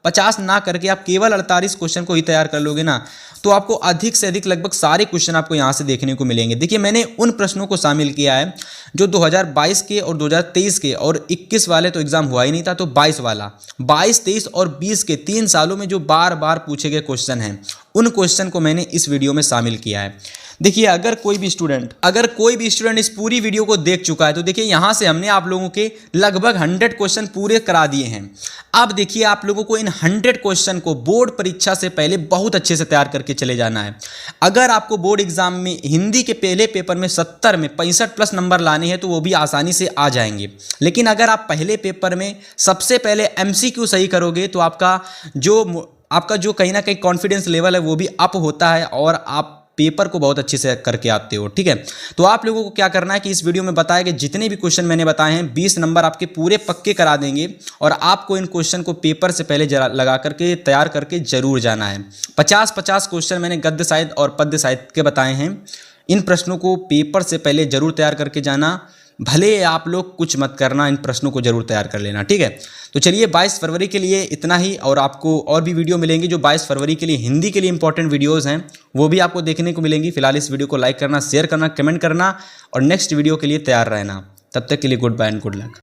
Speaker 1: 50 ना करके आप केवल 48 क्वेश्चन को ही तैयार कर लोगे ना, तो आपको अधिक से अधिक लगभग सारे क्वेश्चन आपको यहाँ से देखने को मिलेंगे। देखिए मैंने उन प्रश्नों को शामिल किया है जो 2022 के और 2023 के, और 21 वाले तो एग्जाम हुआ ही नहीं था, तो 22 वाला, 22, 23 और 20 के 3 सालों में जो बार बार पूछे गए क्वेश्चन हैं, उन क्वेश्चन को मैंने इस वीडियो में शामिल किया है। देखिए अगर कोई भी स्टूडेंट इस पूरी वीडियो को देख चुका है, तो देखिए यहाँ से हमने आप लोगों के लगभग 100 क्वेश्चन पूरे करा दिए हैं। अब देखिए आप लोगों को इन 100 क्वेश्चन को बोर्ड परीक्षा से पहले बहुत अच्छे से तैयार करके चले जाना है। अगर आपको बोर्ड एग्जाम में हिंदी के पहले पेपर में 70 में 65+ नंबर लाने हैं, तो वो भी आसानी से आ जाएंगे। लेकिन अगर आप पहले पेपर में सबसे पहले MCQ सही करोगे, तो आपका जो कहीं ना कहीं कॉन्फिडेंस लेवल है वो भी अप होता है, और आप पेपर को बहुत अच्छे से करके आते हो। ठीक है, तो आप लोगों को क्या करना है कि इस वीडियो में बताए गए जितने भी क्वेश्चन मैंने बताए हैं, 20 नंबर आपके पूरे पक्के करा देंगे, और आपको इन क्वेश्चन को पेपर से पहले लगा करके तैयार करके जरूर जाना है। 50 क्वेश्चन मैंने गद्य साहित्य और पद्य साहित्य के बताए हैं। इन प्रश्नों को पेपर से पहले जरूर तैयार करके जाना, भले आप लोग कुछ मत करना, इन प्रश्नों को जरूर तैयार कर लेना। ठीक है, तो चलिए 22 फरवरी के लिए इतना ही, और आपको और भी वीडियो मिलेंगी जो 22 फरवरी के लिए हिंदी के लिए इंपॉर्टेंट वीडियोस हैं, वो भी आपको देखने को मिलेंगी। फिलहाल इस वीडियो को लाइक करना, शेयर करना, कमेंट करना, और नेक्स्ट वीडियो के लिए तैयार रहना। तब तक के लिए good bye and good luck.